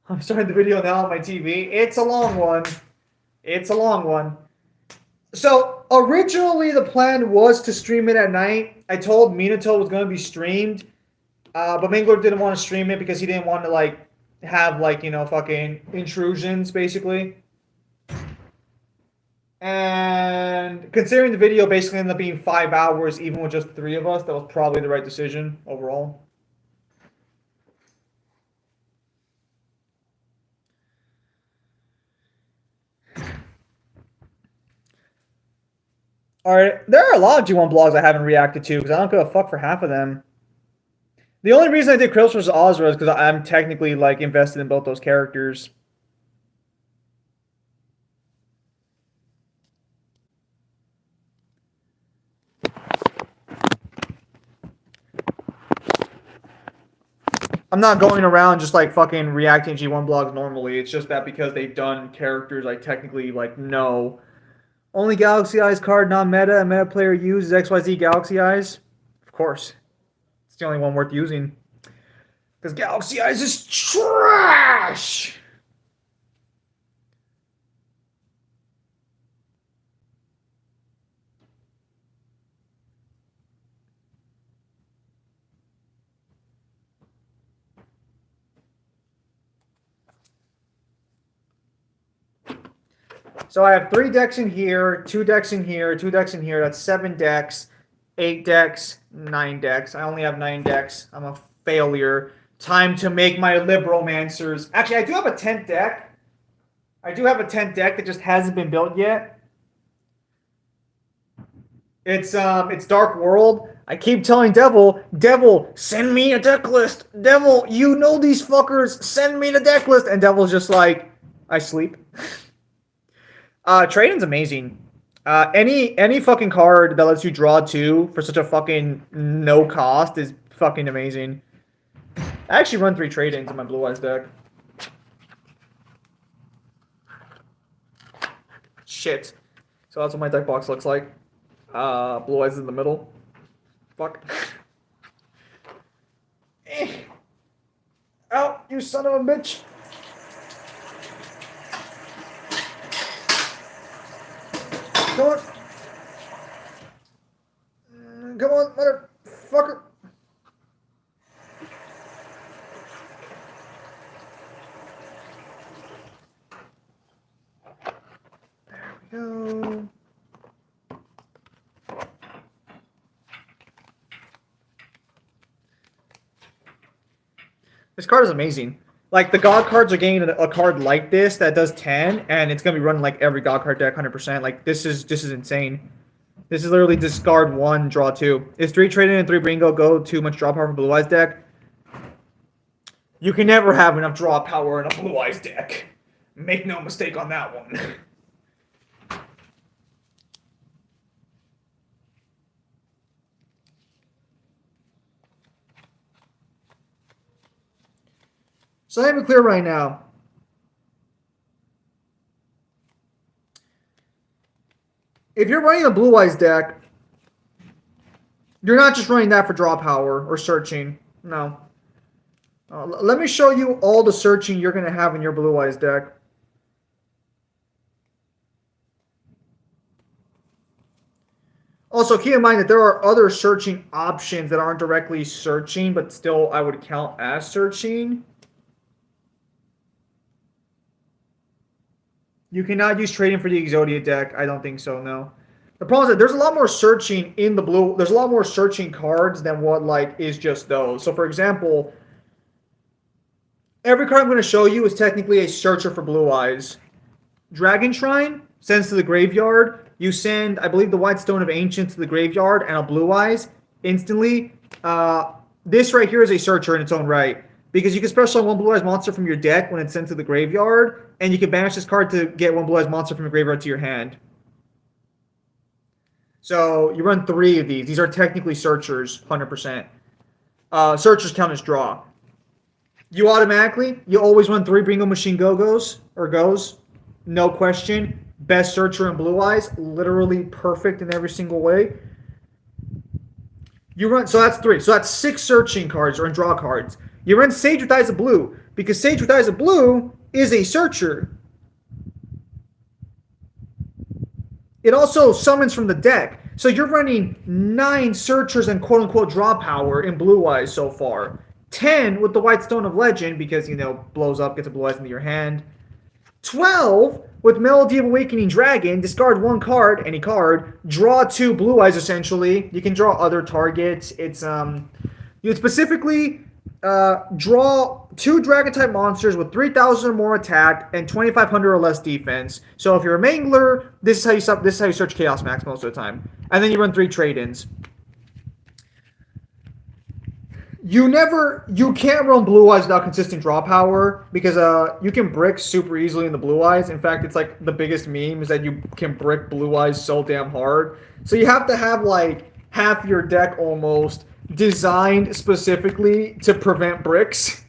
I'm starting the video now on my TV. It's a long one. So originally the plan was to stream it at night. I told Minato it was going to be streamed, but Mangler didn't want to stream it because he didn't want to have fucking intrusions basically. And considering the video basically ended up being 5 hours, even with just 3 of us, that was probably the right decision overall. Alright, there are a lot of G1 blogs I haven't reacted to because I don't give a fuck for half of them. The only reason I did Kratos vs. Ozra is because I'm technically invested in both those characters. I'm not going around just fucking reacting to G1 blogs normally. It's just that because they've done characters I technically know. Only Galaxy Eyes card, non-meta. A meta player uses XYZ Galaxy Eyes. Of course. It's the only one worth using. Because Galaxy Eyes is trash! So I have 3 decks in here, 2 decks in here, 2 decks in here. That's 7 decks, 8 decks, 9 decks. I only have 9 decks. I'm a failure. Time to make my Libromancers. Actually, I do have a 10th deck. I do have a 10th deck that just hasn't been built yet. It's Dark World. I keep telling Devil, send me a deck list. Devil, you know these fuckers. Send me the deck list. And Devil's just like, I sleep. Trading's amazing. Any fucking card that lets you draw 2 for such a fucking no cost is fucking amazing. I actually run 3 trade-ins in my Blue Eyes deck. Shit. So that's what my deck box looks like. Blue Eyes in the middle. Fuck. Out, you son of a bitch. Come on. Come on, motherfucker. There we go. This card is amazing. Like, the God cards are getting a card like this that does 10, and it's going to be running like every God card deck 100%. Like, this is insane. This is literally discard 1, draw 2. It's 3 trade-in and 3 bingo, go too much draw power for Blue Eyes deck. You can never have enough draw power in a Blue Eyes deck. Make no mistake on that one. So let me clear right now. If you're running a Blue Eyes deck, you're not just running that for draw power or searching. No. Let me show you all the searching you're going to have in your Blue Eyes deck. Also, keep in mind that there are other searching options that aren't directly searching, but still I would count as searching. You cannot use trading for the Exodia deck. I don't think so, no. The problem is that there's a lot more searching in the blue. There's a lot more searching cards than what, like, is just those. So, for example, every card I'm going to show you is technically a searcher for Blue Eyes. Dragon Shrine sends to the graveyard. You send, I believe, the White Stone of Ancients to the graveyard and a Blue Eyes instantly. This right here is a searcher in its own right, because you can special summon 1 Blue Eyes monster from your deck when it's sent to the graveyard, and you can banish this card to get 1 Blue Eyes monster from your graveyard to your hand. So you run 3 of these. These are technically searchers, 100%. Searchers count as draw. You always run 3 Bingo Machine Go-Go's, or Goes, no question. Best searcher in Blue Eyes, literally perfect in every single way. You run, so that's 3. So that's 6 searching cards or draw cards. You run Sage with Eyes of Blue, because Sage with Eyes of Blue is a searcher. It also summons from the deck. So you're running 9 searchers and quote-unquote draw power in Blue Eyes so far. 10 with the White Stone of Legend, because, you know, blows up, gets a Blue Eyes into your hand. 12 with Melody of Awakening Dragon, discard 1 card, any card, draw 2 Blue Eyes essentially. You can draw other targets. It's you specifically draw 2 Dragon-type monsters with 3,000 or more attack and 2,500 or less defense. So if you're a Mangler, this is how you search Chaos Max most of the time. And then you run 3 trade-ins. You can't run Blue Eyes without consistent draw power, because you can brick super easily in the Blue Eyes. In fact, it's like the biggest meme is that you can brick Blue Eyes so damn hard. So you have to have like half your deck almost designed specifically to prevent bricks.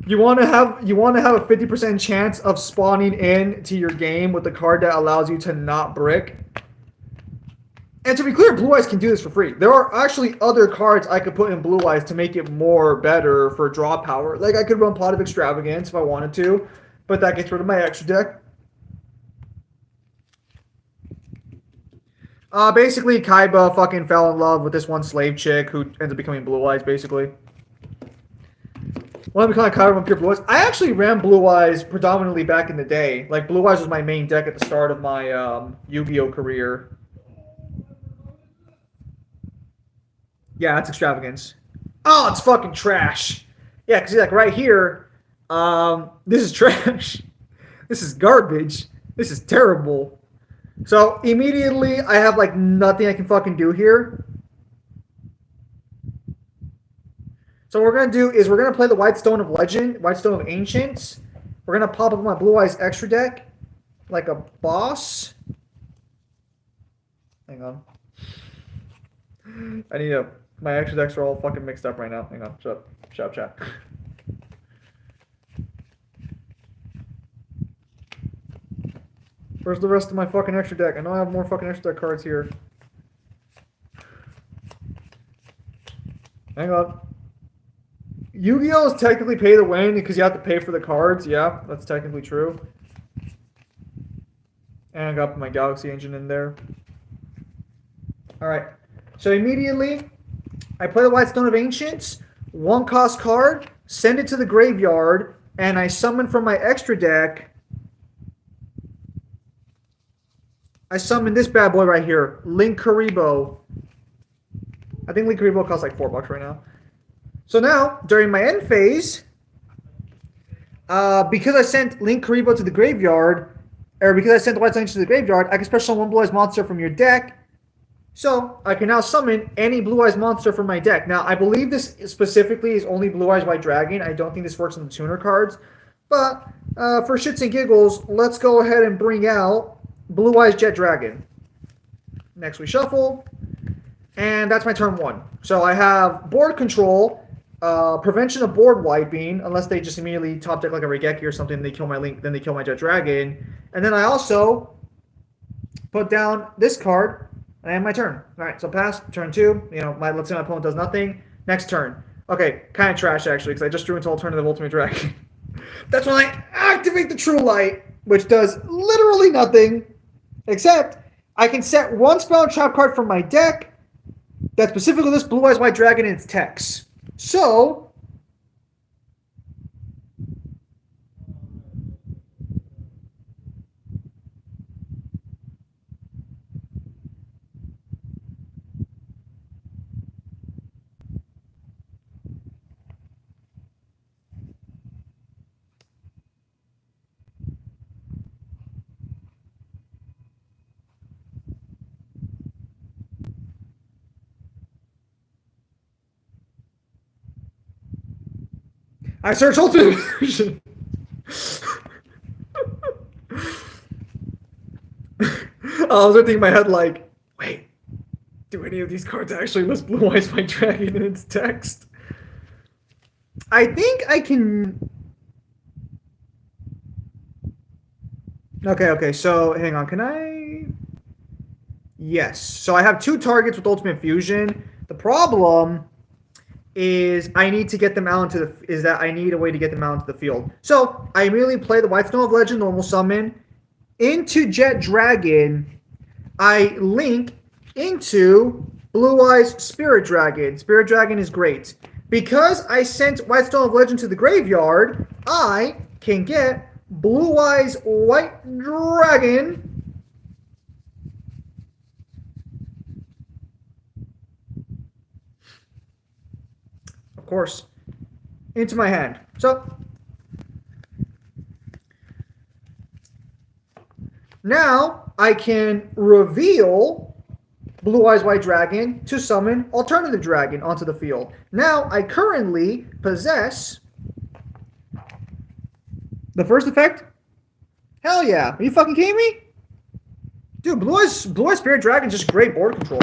You want to have a 50% chance of spawning in to your game with the card that allows you to not brick. And to be clear, Blue Eyes can do this for free. There are actually other cards I could put in Blue Eyes to make it more better for draw power. Like I could run Pot of Extravagance if I wanted to, but that gets rid of my extra deck. Basically, Kaiba fucking fell in love with this one slave chick who ends up becoming Blue Eyes, basically. When I became Kaiba from pure Blue Eyes, I actually ran Blue Eyes predominantly back in the day. Like, Blue Eyes was my main deck at the start of my Yu-Gi-Oh! Career. Yeah, that's Extravagance. Oh, it's fucking trash. Yeah, because like right here, this is trash. This is garbage. This is terrible. So immediately, I have like nothing I can fucking do here. So what we're gonna do is we're gonna play the White Stone of Legend, White Stone of Ancients. We're gonna pop up my Blue Eyes extra deck like a boss. Hang on. I need my extra decks are all fucking mixed up right now. Hang on, shut up, chat. Where's the rest of my fucking extra deck? I know I have more fucking extra deck cards here. Hang on. Yu-Gi-Oh! Is technically pay to win because you have to pay for the cards. Yeah, that's technically true. And I got my Galaxy Engine in there. Alright. So immediately, I play the White Stone of Ancients, 1-cost card, send it to the graveyard, and I summon from my extra deck. I summon this bad boy right here, Linkuriboh. I think Linkuriboh costs like $4 right now. So now, during my end phase, because I sent Linkuriboh to the graveyard, or because I sent the White Stone to the graveyard, I can special summon one Blue Eyes monster from your deck. So I can now summon any Blue Eyes monster from my deck. Now, I believe this specifically is only Blue Eyes White Dragon. I don't think this works on the tuner cards. But for shits and giggles, let's go ahead and bring out Blue Eyes Jet Dragon. Next we shuffle. And that's my turn 1. So I have board control, prevention of board wiping, unless they just immediately top deck like a Regeki or something, they kill my Link, then they kill my Jet Dragon. And then I also put down this card. And I have my turn. Alright, so pass, turn 2. You know, let's say my opponent does nothing. Next turn. Okay, kind of trash actually, because I just drew into Alternative Ultimate Dragon. That's when I activate the True Light, which does literally nothing, except I can set one spell and trap card from my deck that specifically lists Blue Eyes White Dragon in its text. So I search Ultimate Version. I was thinking in my head like, wait, do any of these cards actually list Blue Eyes White Dragon in its text? I think I can. Okay, so hang on, can I? Yes, so I have 2 targets with Ultimate Fusion. The problem is I need to get them out into I need a way to get them out into the field. So I immediately play the White Stone of Legend normal summon into Jet Dragon. I link into Blue Eyes Spirit Dragon. Spirit Dragon is great. Because I sent White Stone of Legend to the graveyard, I can get Blue Eyes White Dragon. Of course, into my hand. So now I can reveal Blue Eyes White Dragon to summon Alternative Dragon onto the field. Now I currently possess the first effect. Hell yeah. Are you fucking kidding me? Dude, Blue Eyes Spirit Dragon is just great board control.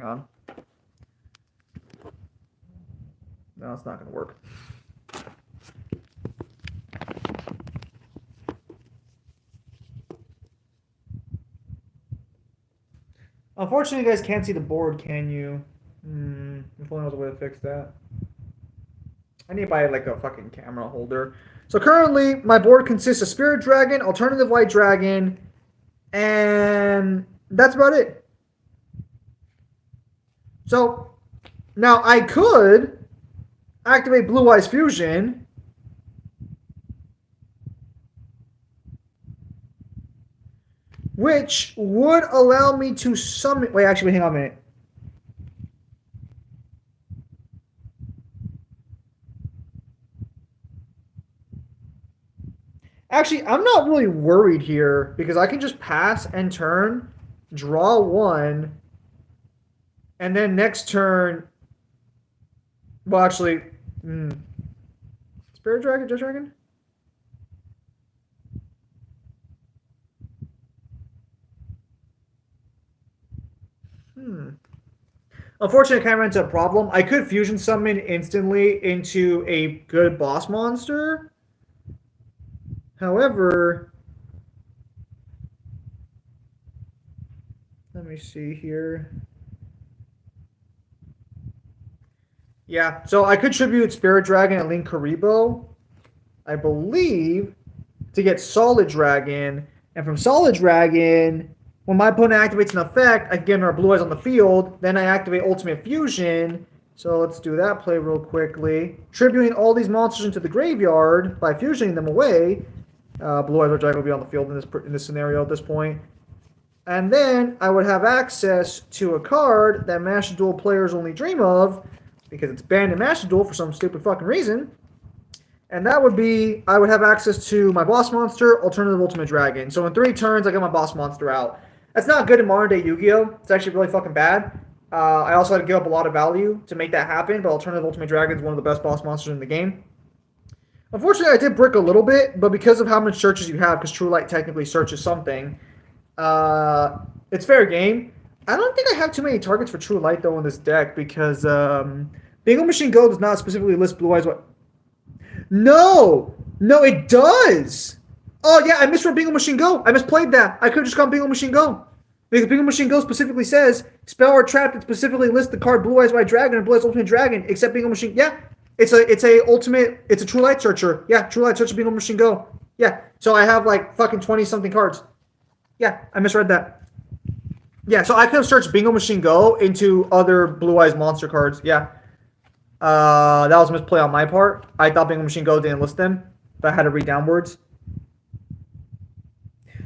Hang on. No, it's not going to work. Unfortunately, you guys can't see the board, can you? If only there was a way to fix that. I need to buy like a fucking camera holder. So currently, my board consists of Spirit Dragon, Alternative White Dragon, and that's about it. So now I could activate Blue Eyes Fusion. Which would allow me to summon... Wait, actually, hang on a minute. Actually, I'm not really worried here because I can just pass and turn, draw one, and then next turn... Well, actually... Spirit Dragon? Jet Dragon? Unfortunately, I kind of ran into a problem. I could fusion summon instantly into a good boss monster. However, let me see here. Yeah, so I could tribute Spirit Dragon and Link Karibo, I believe, to get Solid Dragon. And from Solid Dragon, when my opponent activates an effect, I can get another Blue Eyes on the field. Then I activate Ultimate Fusion. So let's do that play real quickly. Tributing all these monsters into the graveyard by fusioning them away. Blue Eyes or Dragon will be on the field in this scenario at this point. And then I would have access to a card that Master Duel players only dream of, because it's banned in Master Duel for some stupid fucking reason. And that would be, I would have access to my boss monster, Alternative Ultimate Dragon. So in 3 turns, I get my boss monster out. That's not good in modern day Yu-Gi-Oh! It's actually really fucking bad. I also had to give up a lot of value to make that happen, but Alternative Ultimate Dragon is one of the best boss monsters in the game. Unfortunately, I did brick a little bit, but because of how much searches you have, because True Light technically searches something, it's fair game. I don't think I have too many targets for True Light, though, in this deck, because Bingo Machine Go does not specifically list Blue Eyes. No! No, it does! Oh, yeah, I misread Bingo Machine Go. I misplayed that. I could have just gone Bingo Machine Go. Because Bingo Machine Go specifically says, spell or trap that specifically lists the card Blue Eyes White Dragon and Blue Eyes Ultimate Dragon, except Bingo Machine... Yeah, it's a True Light Searcher. Yeah, True Light Searcher Bingo Machine Go. Yeah, so I have like fucking 20-something cards. Yeah, I misread that. Yeah, so I could have searched Bingo Machine Go into other Blue Eyes monster cards. Yeah. That was a misplay on my part. I thought Bingo Machine Go didn't list them, but I had to read downwards.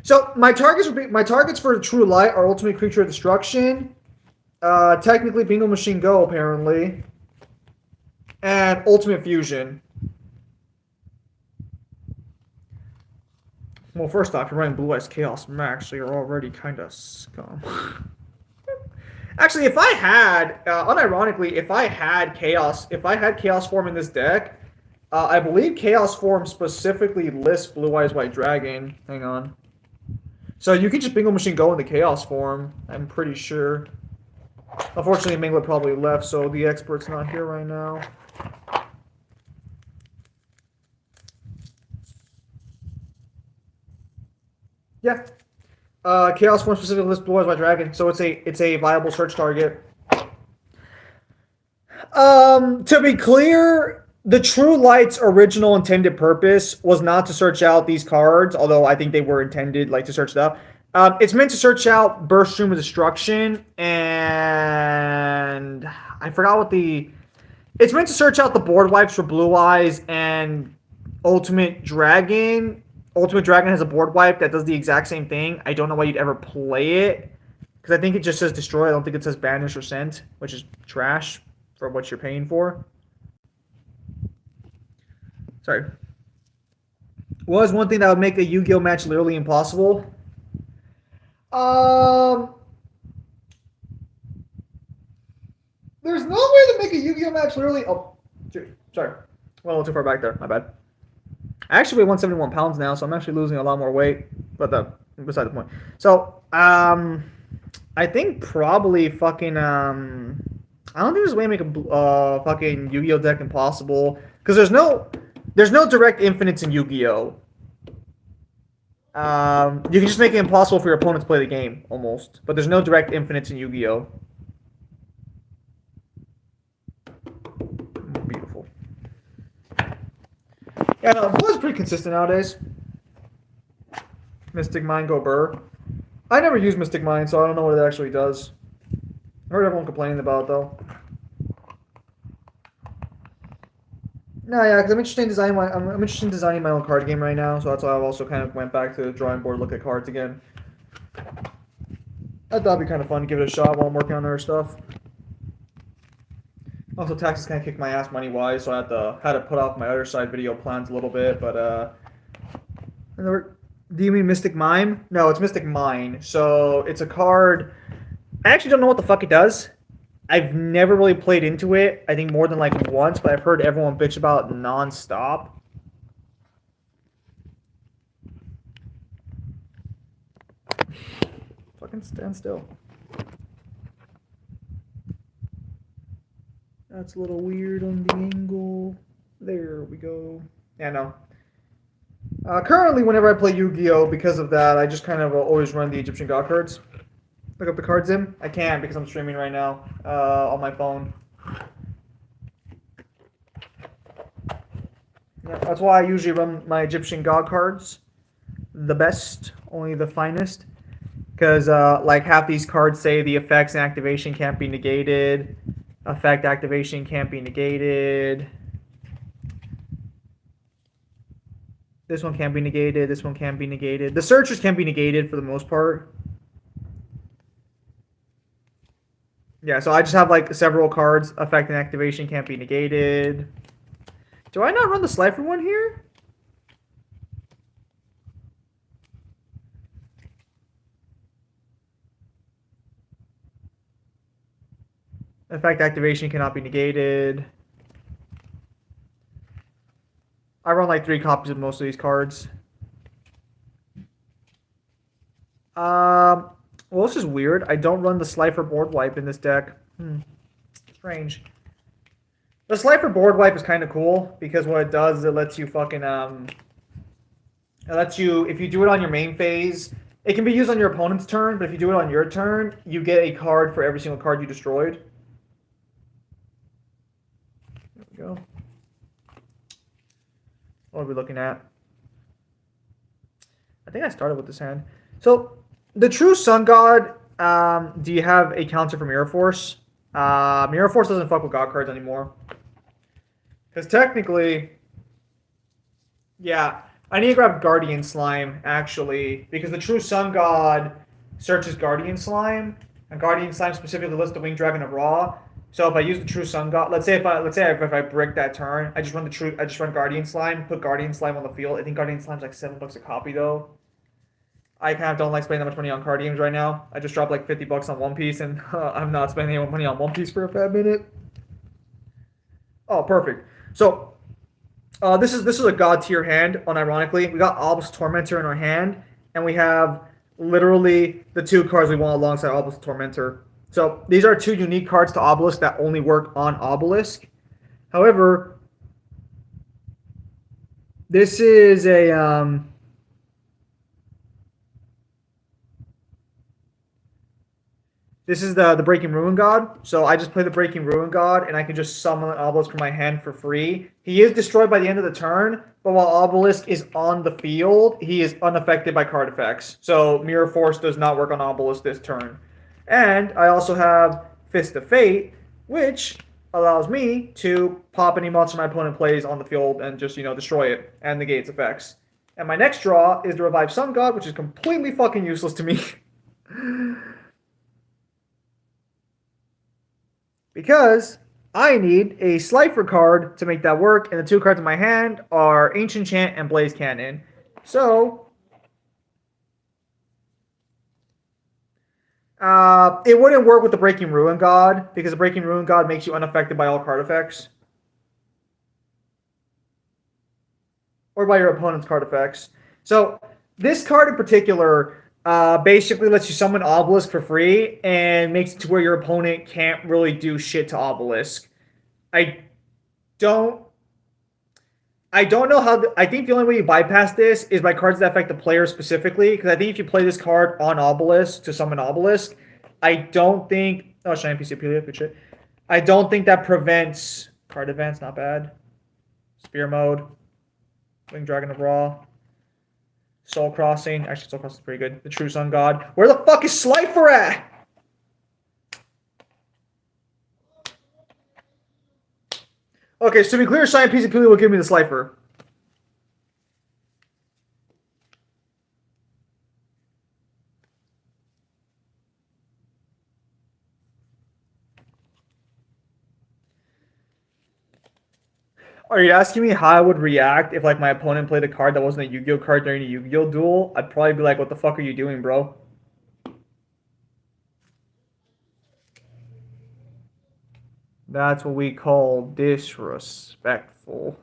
So my targets for True Light are Ultimate Creature of Destruction, technically Bingo Machine Go apparently, and Ultimate Fusion. Well, first off, you're running Blue Eyes Chaos Max, so you're already kind of scum. Actually, if I had, unironically, if I had Chaos Form in this deck, I believe Chaos Form specifically lists Blue Eyes White Dragon. Hang on. So you can just Bingo Machine Go into Chaos Form, I'm pretty sure. Unfortunately, Minglet probably left, so the expert's not here right now. Yeah. Chaos Form specifically lists Blue Eyes White Dragon, so it's a viable search target. To be clear, the True Light's original intended purpose was not to search out these cards, although I think they were intended like to search stuff. It's meant to search out Burst Stream of Destruction, and I forgot what the... It's meant to search out the board wipes for Blue Eyes and Ultimate Dragon. Ultimate Dragon has a board wipe that does the exact same thing. I don't know why you'd ever play it, because I think it just says destroy. I don't think it says banish or sent, which is trash for what you're paying for. Sorry. Was one thing that would make a Yu-Gi-Oh match literally impossible? There's no way to make a Yu-Gi-Oh match literally... Oh, sorry. Went a little too far back there. My bad. I actually weigh 171 pounds now, so I'm actually losing a lot more weight. But beside the point. So, I think probably fucking I don't think there's a way to make a fucking Yu-Gi-Oh deck impossible because there's no direct infinites in Yu-Gi-Oh. You can just make it impossible for your opponent to play the game almost, but there's no direct infinites in Yu-Gi-Oh. Beautiful. Yeah, no, Blood's pretty consistent nowadays. Mystic Mind go Burr. I never use Mystic Mind, so I don't know what it actually does. I heard everyone complaining about it though. No, yeah, because I'm interested in designing my own card game right now, so that's why I've also kind of went back to the drawing board, look at cards again. I thought it'd be kind of fun to give it a shot while I'm working on other stuff. Also, taxes kind of kicked my ass money wise, so I had to put off my other side video plans a little bit. But do you mean Mystic Mime? No, it's Mystic Mine. So it's a card. I actually don't know what the fuck it does. I've never really played into it. I think more than like once, but I've heard everyone bitch about it nonstop. Fucking stand still. That's a little weird on the angle. There we go. Yeah, no. Currently, whenever I play Yu-Gi-Oh, because of that, I just kind of always run the Egyptian God cards. Look up the cards in. I can't because I'm streaming right now on my phone. Yeah, that's why I usually run my Egyptian God cards the best, only the finest. Because like half these cards say the effects and activation can't be negated. Effect activation can't be negated. This one can't be negated. This one can't be negated. The searchers can be negated for the most part. Yeah, so I just have like several cards. Effect and activation can't be negated. Do I not run the Slifer one here? Effect activation cannot be negated. I run like 3 copies of most of these cards. Well, this is weird. I don't run the Slifer board wipe in this deck. Strange. The Slifer board wipe is kind of cool because what it does is it lets you fucking it lets you, if you do it on your main phase, it can be used on your opponent's turn, but if you do it on your turn, you get a card for every single card you destroyed. There we go. What are we looking at? I think I started with this hand. So, the True Sun God, do you have a counter for Mirror Force? Mirror Force doesn't fuck with God cards anymore. Because technically, yeah, I need to grab Guardian Slime, actually, because the True Sun God searches Guardian Slime, and Guardian Slime specifically lists the Winged Dragon of Ra. So if I use the True Sun God, let's say if I brick that turn, I just run Guardian Slime, put Guardian Slime on the field. I think Guardian Slime's like $7 a copy though. I kind of don't like spending that much money on card games right now. I just dropped like $50 on One Piece, and I'm not spending any money on One Piece for a bad minute. Oh, perfect. So this is a god tier hand. Unironically, we got Obelisk Tormentor in our hand, and we have literally the 2 cards we want alongside Obelisk Tormentor. So these are 2 unique cards to Obelisk that only work on Obelisk. However, this is a this is the Breaking Ruin God. So I just play the Breaking Ruin God, and I can just summon an Obelisk from my hand for free. He is destroyed by the end of the turn, but while Obelisk is on the field, he is unaffected by card effects. So Mirror Force does not work on Obelisk this turn. And I also have Fist of Fate, which allows me to pop any monster my opponent plays on the field and just, destroy it and negate its effects. And my next draw is the Revive Sun God, which is completely fucking useless to me. Because I need a Slifer card to make that work, and the 2 cards in my hand are Ancient Chant and Blaze Cannon. So, it wouldn't work with the Breaking Ruin God, because the Breaking Ruin God makes you unaffected by all card effects. Or by your opponent's card effects. So, this card in particular basically lets you summon Obelisk for free and makes it to where your opponent can't really do shit to Obelisk. I don't I don't know how. I think the only way you bypass this is by cards that affect the player specifically. Because I think if you play this card on Obelisk to summon Obelisk, I don't think. Oh, Shiny PC Apelia, good shit. I don't think that prevents card advance. Not bad. Spear mode. Winged Dragon of Ra. Soul Crossing. Actually, Soul Crossing is pretty good. The True Sun God. Where the fuck is Slifer at? Okay, so to be clear, Shiny PC Apelia will give me the Slifer. Are you asking me how I would react if like my opponent played a card that wasn't a Yu-Gi-Oh card during a Yu-Gi-Oh duel? I'd probably be like, what the fuck are you doing, bro? That's what we call disrespectful.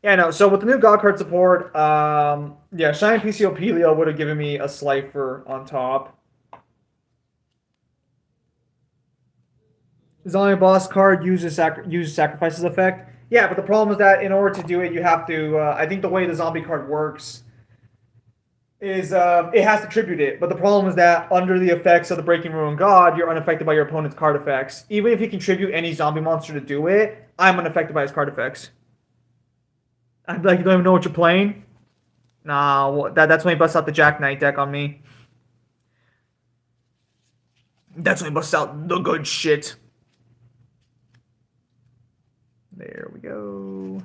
Yeah, no. So with the new God card support, yeah, Shiny PC Apelia would have given me a Slifer on top. Zombie boss card uses sacrifices effect. Yeah, but the problem is that in order to do it, you have to. I think the way the zombie card works is it has to tribute it. But the problem is that under the effects of the Breaking Ruin God, you're unaffected by your opponent's card effects. Even if you contribute any zombie monster to do it, I'm unaffected by his card effects. I'm like, you don't even know what you're playing? Nah, that's when he busts out the Jack Knight deck on me. That's when he busts out the good shit. There we go.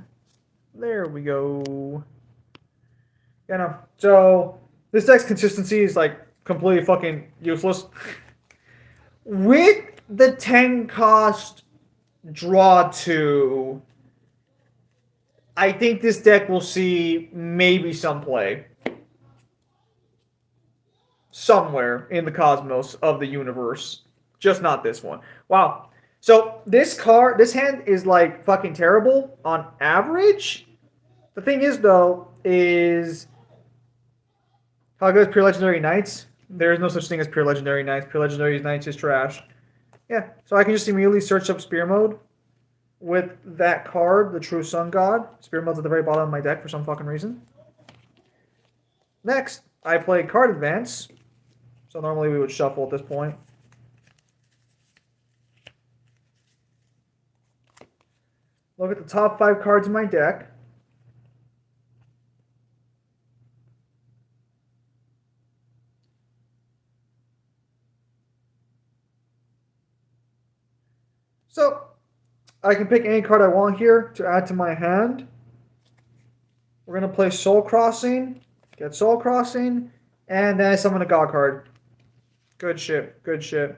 There we go. Yeah, no. So, this deck's consistency is, like, completely fucking useless. With the 10 cost draw 2, I think this deck will see maybe some play. Somewhere in the cosmos of the universe. Just not this one. Wow. So this hand is like fucking terrible on average. The thing is though, is how good is Pure Legendary Knights? There is no such thing as Pure Legendary Knights. Pure Legendary Knights is trash. Yeah, so I can just immediately search up Spear Mode with that card, the True Sun God. Spear Mode's at the very bottom of my deck for some fucking reason. Next, I play Card Advance. So normally we would shuffle at this point. Look at the top 5 cards in my deck. So, I can pick any card I want here to add to my hand. We're going to play Soul Crossing, get Soul Crossing, and then I summon a God card. Good shit, good shit.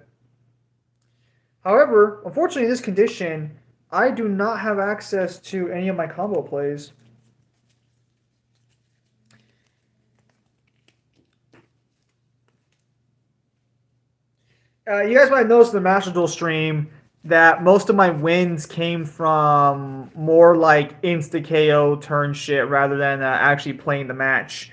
However, unfortunately in this condition, I do not have access to any of my combo plays. You guys might have noticed in the Master Duel stream that most of my wins came from more like insta-KO turn shit rather than actually playing the match.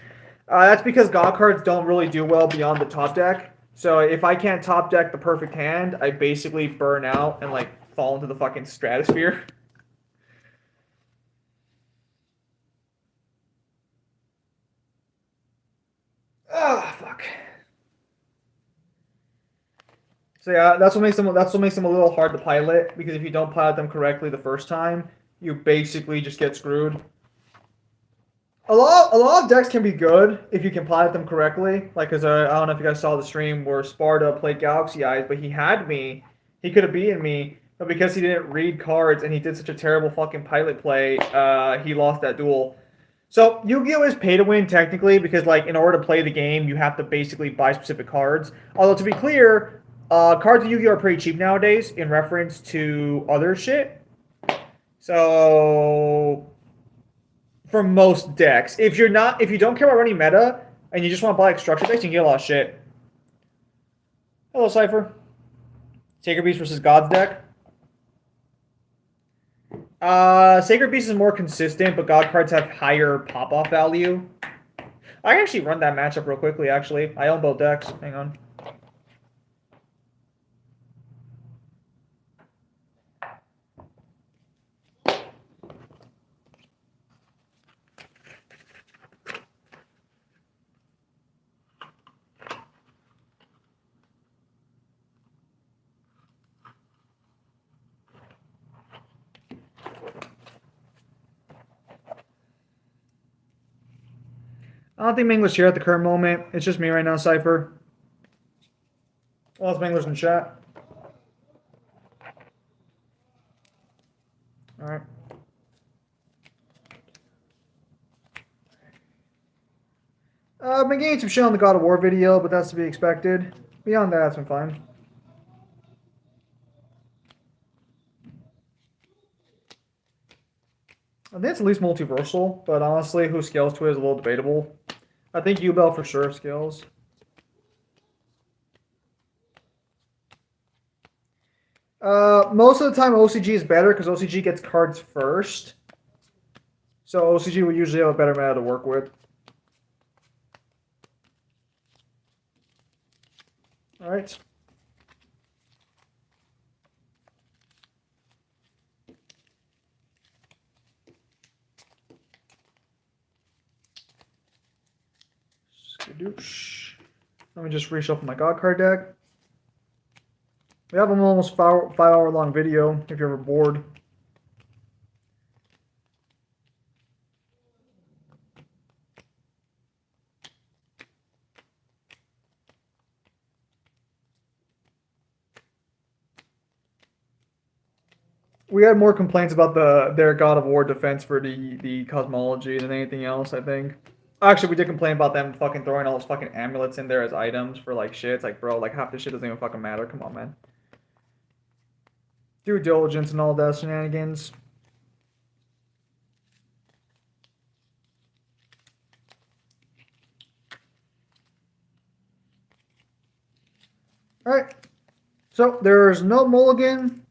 That's because God cards don't really do well beyond the top deck. So if I can't top deck the perfect hand, I basically burn out and like fall into the fucking stratosphere. Ah, fuck. So yeah, that's what makes them a little hard to pilot, because if you don't pilot them correctly the first time, you basically just get screwed. A lot of decks can be good if you can pilot them correctly. Like, cause I don't know if you guys saw the stream where Sparta played Galaxy Eyes, but he had me. He could have beaten me, but because he didn't read cards and he did such a terrible fucking pilot play, he lost that duel. So Yu-Gi-Oh is pay to win technically, because like in order to play the game, you have to basically buy specific cards. Although to be clear, cards in Yu-Gi-Oh are pretty cheap nowadays in reference to other shit. So for most decks, if you don't care about running meta and you just want to buy like structure decks, you can get a lot of shit. Hello, Cypher. Sacred Beast versus God's deck. Sacred Beast is more consistent, but God cards have higher pop-off value. I can actually run that matchup real quickly, actually. I own both decks. Hang on. I don't think Mangler's here at the current moment. It's just me right now, Cypher. Well, it's Mangler's in chat. Alright. I've been getting some shit on the God of War video, but that's to be expected. Beyond that, it's been fine. I think it's at least multiversal, but honestly, who scales to it is a little debatable. I think Ubel for sure scales. Most of the time, OCG is better because OCG gets cards first. So OCG will usually have a better meta to work with. All right. Skadoosh. Let me just reshuffle my God card deck. We have an almost 5 hour long video if you're ever bored. We had more complaints about their God of War defense for the cosmology than anything else, I think. Actually, we did complain about them fucking throwing all those fucking amulets in there as items for like shit. It's like, bro, like half this shit doesn't even fucking matter. Come on, man. Due diligence and all that shenanigans. Alright. So there's no mulligan.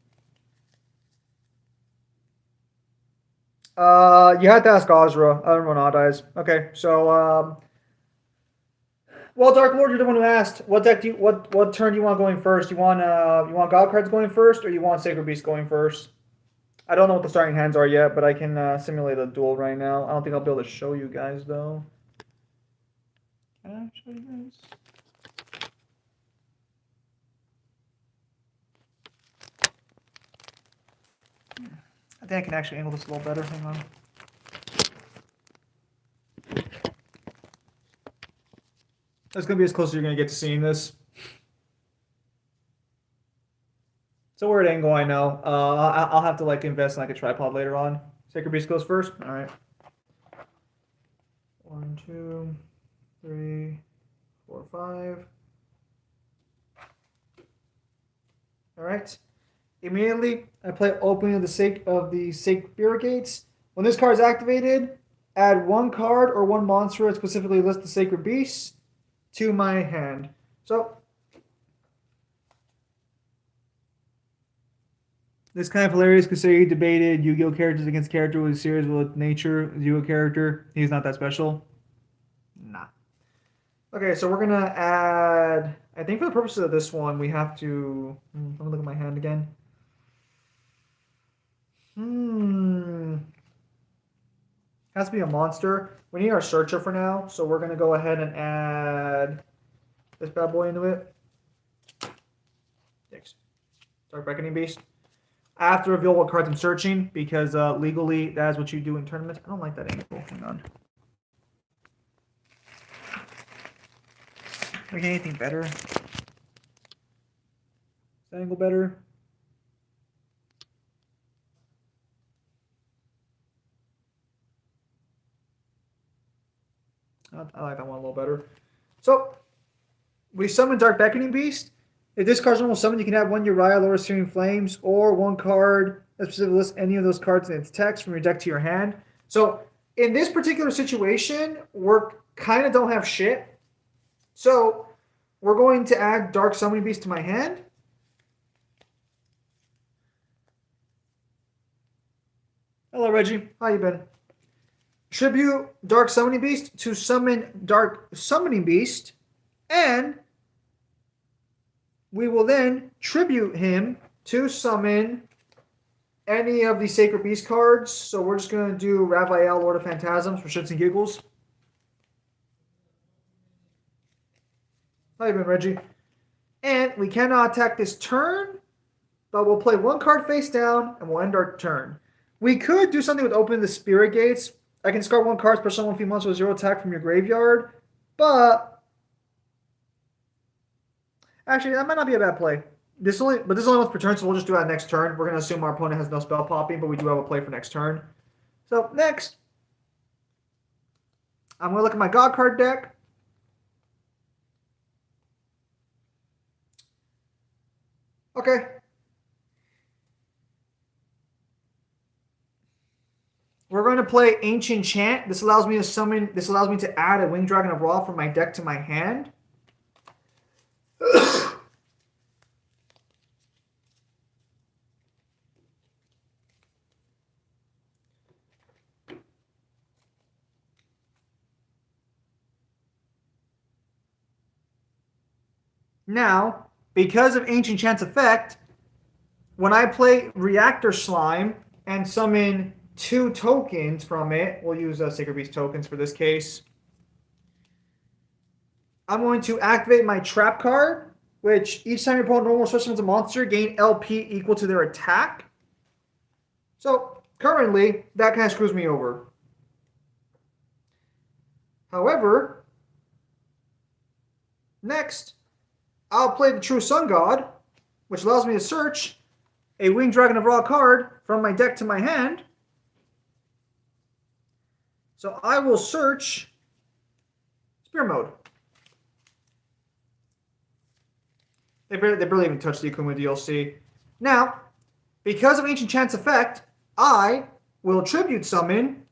You had to ask Ozra. I don't know Nadize. Okay, so well, Dark Lord, you're the one who asked. What deck do you what turn do you want going first? You want God cards going first, or you want Sacred Beast going first? I don't know what the starting hands are yet, but I can simulate a duel right now. I don't think I'll be able to show you guys though. Can I show you guys? I think I can actually angle this a little better. Hang on. That's gonna be as close as you're gonna get to seeing this. It's a weird angle, I know. I'll have to like invest in like a tripod later on. Sacred Beast goes first. All right. 1, 2, 3, 4, 5. All right. Immediately, I play Opening of the Sacred Gates. When this card is activated, add 1 card or 1 monster that specifically lists the Sacred Beasts to my hand. So, this kind of hilarious because you debated Yu-Gi-Oh characters against character with a series with nature. Yu-Gi-Oh character, he's not that special. Nah. Okay, so we're gonna add. I think for the purposes of this one, we have to. Let me look at my hand again. Has to be a monster. We need our searcher for now, so we're gonna go ahead and add this bad boy into it. Thanks. Dark Reckoning Beast. I have to reveal what cards I'm searching because legally that is what you do in tournaments. I don't like that angle. Hang on. Can we get anything better? Is that angle better? I like that one a little better. So, we summon Dark Beckoning Beast. If this card's normal summon, you can have 1 Uriah, Lower Searing Flames, or 1 card that specifically lists any of those cards in its text from your deck to your hand. So, in this particular situation, we're kind of don't have shit. So, we're going to add Dark Summoning Beast to my hand. Hello, Reggie. How you been? Tribute Dark Summoning Beast to summon Dark Summoning Beast, and we will then tribute him to summon any of the Sacred Beast cards. So we're just going to do Raphael, Lord of Phantasms for shits and giggles. How you been, Reggie? And we cannot attack this turn, but we'll play one card face down and we'll end our turn. We could do something with opening the Spirit Gates. I can discard one card, special one few months with 0 attack from your graveyard, but actually that might not be a bad play. This is only once per turn, so we'll just do that next turn. We're gonna assume our opponent has no spell popping, but we do have a play for next turn. So next, I'm gonna look at my God card deck. Okay. We're going to play Ancient Chant. This allows me to add a Winged Dragon of Ra from my deck to my hand. Now, because of Ancient Chant's effect, when I play Reactor Slime and summon 2 tokens from it, we'll use Sacred Beast tokens for this case, I'm going to activate my Trap card, which each time your opponent normal summons a monster, gain LP equal to their attack. So currently, that kind of screws me over. However, next, I'll play the True Sun God, which allows me to search a Winged Dragon of Ra card from my deck to my hand. So I will search Spear Mode. They barely even touched the Akuma DLC. Now, because of Ancient Chant's effect, I will tribute summon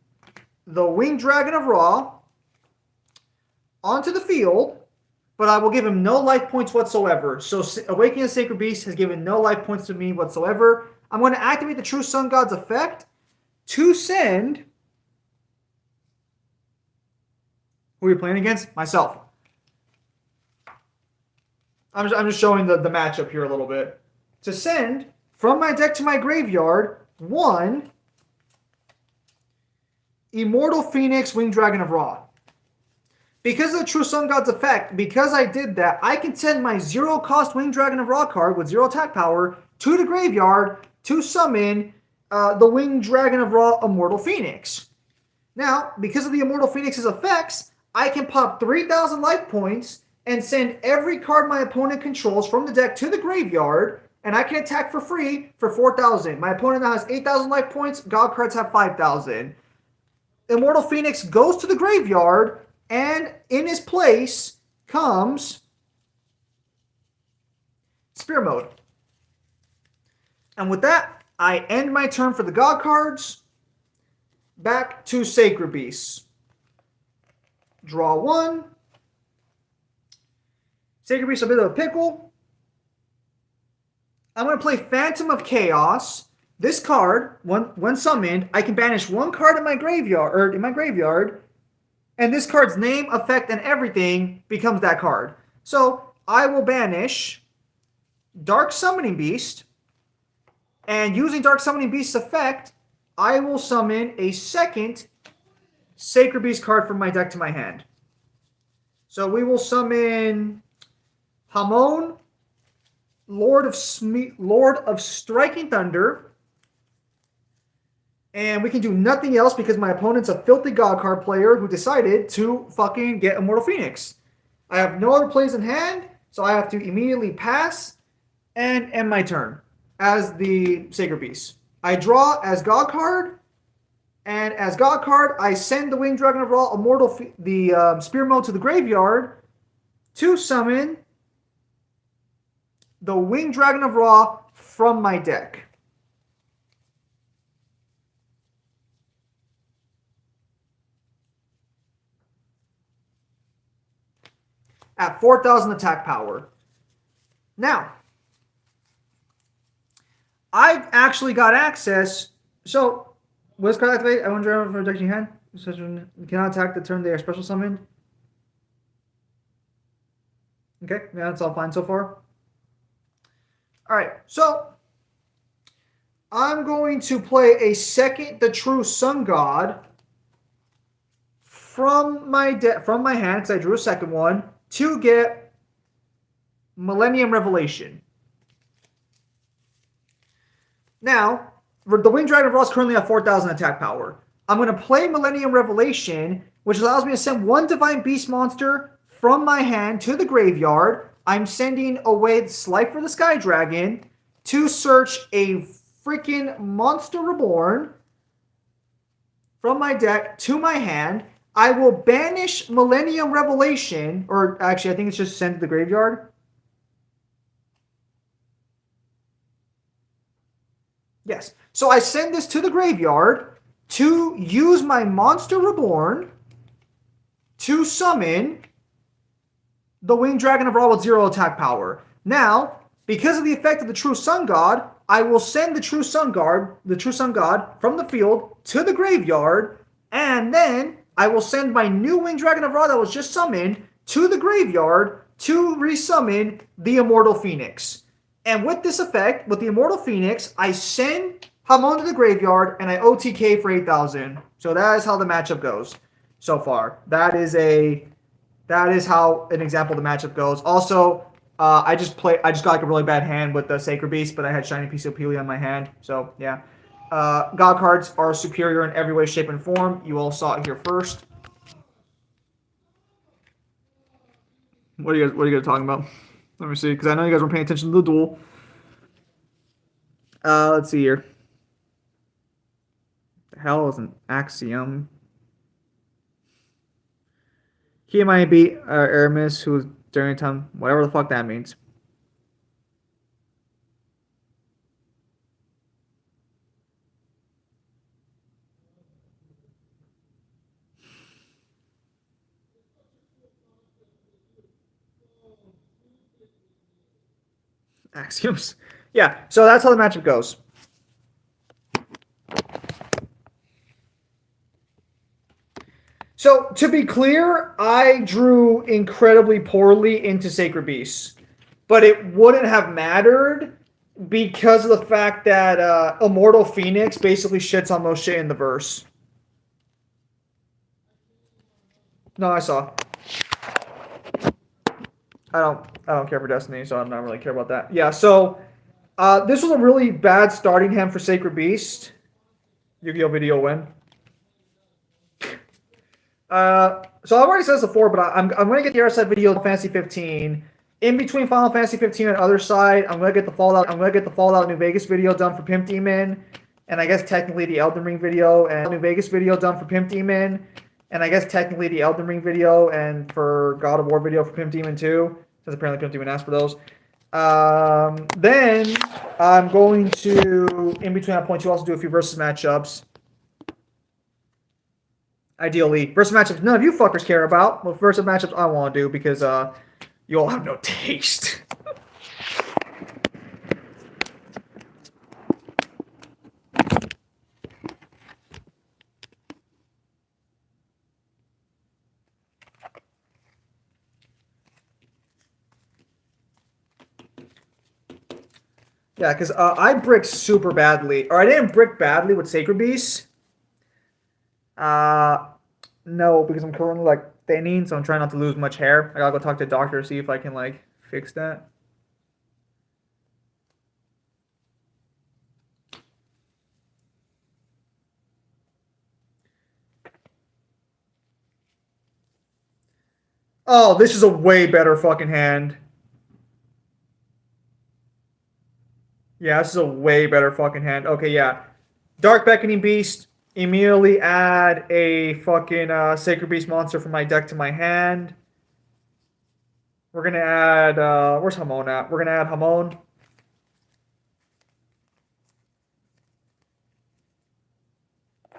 the Winged Dragon of Ra onto the field, but I will give him no life points whatsoever. So Awakening the Sacred Beast has given no life points to me whatsoever. I'm going to activate the True Sun God's effect to send... Who are you playing against? Myself. I'm just showing the matchup here a little bit. To send from my deck to my graveyard 1 Immortal Phoenix Winged Dragon of Ra. Because of the True Sun God's effect, because I did that, I can send my 0-cost Winged Dragon of Ra card with 0 attack power to the graveyard to summon the Winged Dragon of Ra Immortal Phoenix. Now, because of the Immortal Phoenix's effects, I can pop 3,000 life points and send every card my opponent controls from the deck to the graveyard, and I can attack for free for 4,000. My opponent now has 8,000 life points. God cards have 5,000. Immortal Phoenix goes to the graveyard, and in his place comes Spear Mode. And with that, I end my turn for the God cards. Back to Sacred Beasts. Draw 1. Sacred Beast a bit of a pickle. I'm going to play Phantom of Chaos. This card, when summoned, I can banish 1 card in my graveyard, and this card's name, effect, and everything becomes that card. So I will banish Dark Summoning Beast, and using Dark Summoning Beast's effect, I will summon a second Sacred Beast card from my deck to my hand. So we will summon Hamon, Lord of Striking Thunder. And we can do nothing else because my opponent's a filthy God card player who decided to fucking get Immortal Phoenix. I have no other plays in hand, so I have to immediately pass and end my turn as the Sacred Beast. I draw as God card, and as God card, I send the Winged Dragon of Ra the Spear Mode to the graveyard to summon the Winged Dragon of Ra from my deck. At 4,000 attack power. Now, I've actually got access. So, What is card activate? I want to for protection hand. You cannot attack the turn they are special summoned. Okay, yeah, that's all fine so far. Alright, so I'm going to play a second the True Sun God from my hand, because I drew a second one, to get Millennium Revelation. Now, the Winged Dragon of Ra is currently at 4,000 attack power. I'm going to play Millennium Revelation, which allows me to send one Divine Beast monster from my hand to the graveyard. I'm sending away Slifer the Sky Dragon to search a freaking Monster Reborn from my deck to my hand. I will banish Millennium Revelation, or actually I think it's just sent to the graveyard. Yes. So I send this to the graveyard to use my Monster Reborn to summon the Winged Dragon of Ra with 0 attack power. Now, because of the effect of the True Sun God, I will send the True Sun God from the field to the graveyard, and then I will send my new Winged Dragon of Ra that was just summoned to the graveyard to resummon the Immortal Phoenix. And with this effect, with the Immortal Phoenix, I send Hamon to the graveyard and I OTK for 8,000. So that is how the matchup goes so far. That is how an example of the matchup goes. Also, I just got like a really bad hand with the Sacred Beast, but I had Shiny Piece of Peely on my hand. So yeah. God cards are superior in every way, shape, and form. You all saw it here first. What are you guys talking about? Let me see, because I know you guys were paying attention to the duel. Let's see here. The hell is an Axiom? He might be Aramis, who's during time, whatever the fuck that means. Axioms. Yeah, so that's how the matchup goes. So, to be clear, I drew incredibly poorly into Sacred Beasts. But it wouldn't have mattered because of the fact that Immortal Phoenix basically shits on most shit in the verse. No, I saw. I don't care for Destiny, so I'm not really care about that. Yeah, so this was a really bad starting hand for Sacred Beast. Yu-Gi-Oh! Video win. So I've already said this before, but I'm going to get the other side video of Fantasy 15. In between Final Fantasy 15 and other side, I'm going to get the Fallout New Vegas video done for Pimp Demon, and I guess technically the Elden Ring video and New Vegas video done for Pimp Demon, and I guess technically the Elden Ring video and for God of War video for Pimp Demon 2, since apparently Pimp Demon asked for those. Then I'm going to, in between that point, to also do a few versus matchups. Ideally, versus matchups none of you fuckers care about. Well, versus matchups I want to do because you all have no taste. Yeah, because I bricked super badly. Or I didn't brick badly with Sacred Beasts. No, because I'm currently like thinning, so I'm trying not to lose much hair. I gotta go talk to the doctor to see if I can like fix that. Oh, this is a way better fucking hand. Yeah, this is a way better fucking hand. Okay, yeah. Dark Beckoning Beast. Immediately add a fucking Sacred Beast monster from my deck to my hand. We're going to add... where's Hamon at? We're going to add Hamon.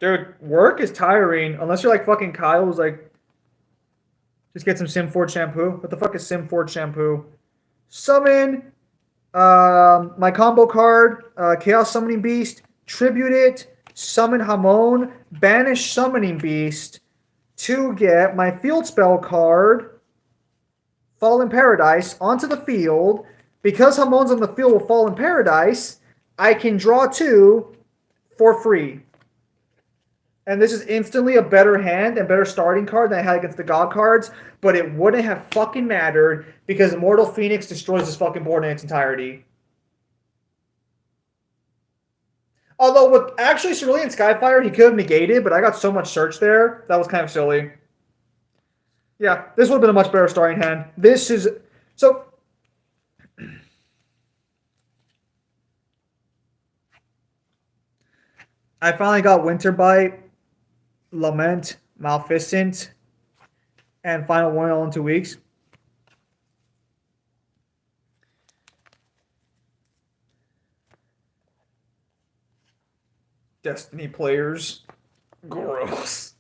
Dude, work is tiring. Unless you're like fucking Kyle who's like... Just get some Simforge shampoo. What the fuck is Simforge shampoo? Summon my combo card. Chaos Summoning Beast. Tribute it. summon Hamon, banish Summoning Beast to get my field spell card, Fallen Paradise, onto the field. Because Hamon's on the field with Fallen Paradise, I can draw 2 for free. And this is instantly a better hand and better starting card than I had against the God cards, but it wouldn't have fucking mattered because Immortal Phoenix destroys this fucking board in its entirety. Although with actually Cerulean Skyfire, he could have negated, but I got so much search there, that was kind of silly. Yeah, this would have been a much better starting hand. This is... So... I finally got Winterbite, Lament, Maleficent, and Final Warning all in 2 weeks. Destiny players. Gross.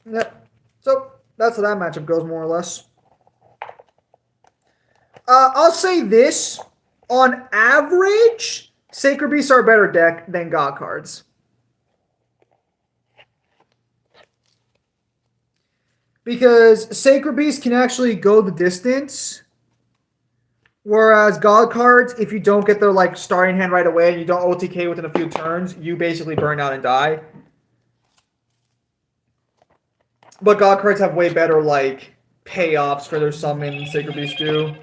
Yep. So, that's how that matchup goes, more or less. I'll say this. On average, Sacred Beasts are a better deck than God cards. Because Sacred Beasts can actually go the distance. Whereas God cards, if you don't get their like starting hand right away and you don't OTK within a few turns, you basically burn out and die. But God cards have way better like payoffs for their summon Sacred Beasts do.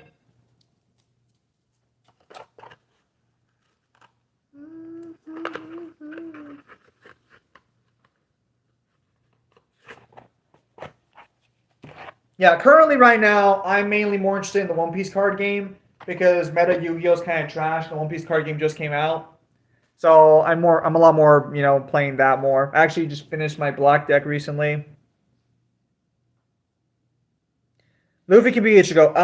Yeah, currently right now, I'm mainly more interested in the One Piece card game because meta Yu-Gi-Oh is kind of trash. The One Piece card game just came out. So I'm a lot more, playing that more. I actually just finished my black deck recently. Luffy can be Ichigo.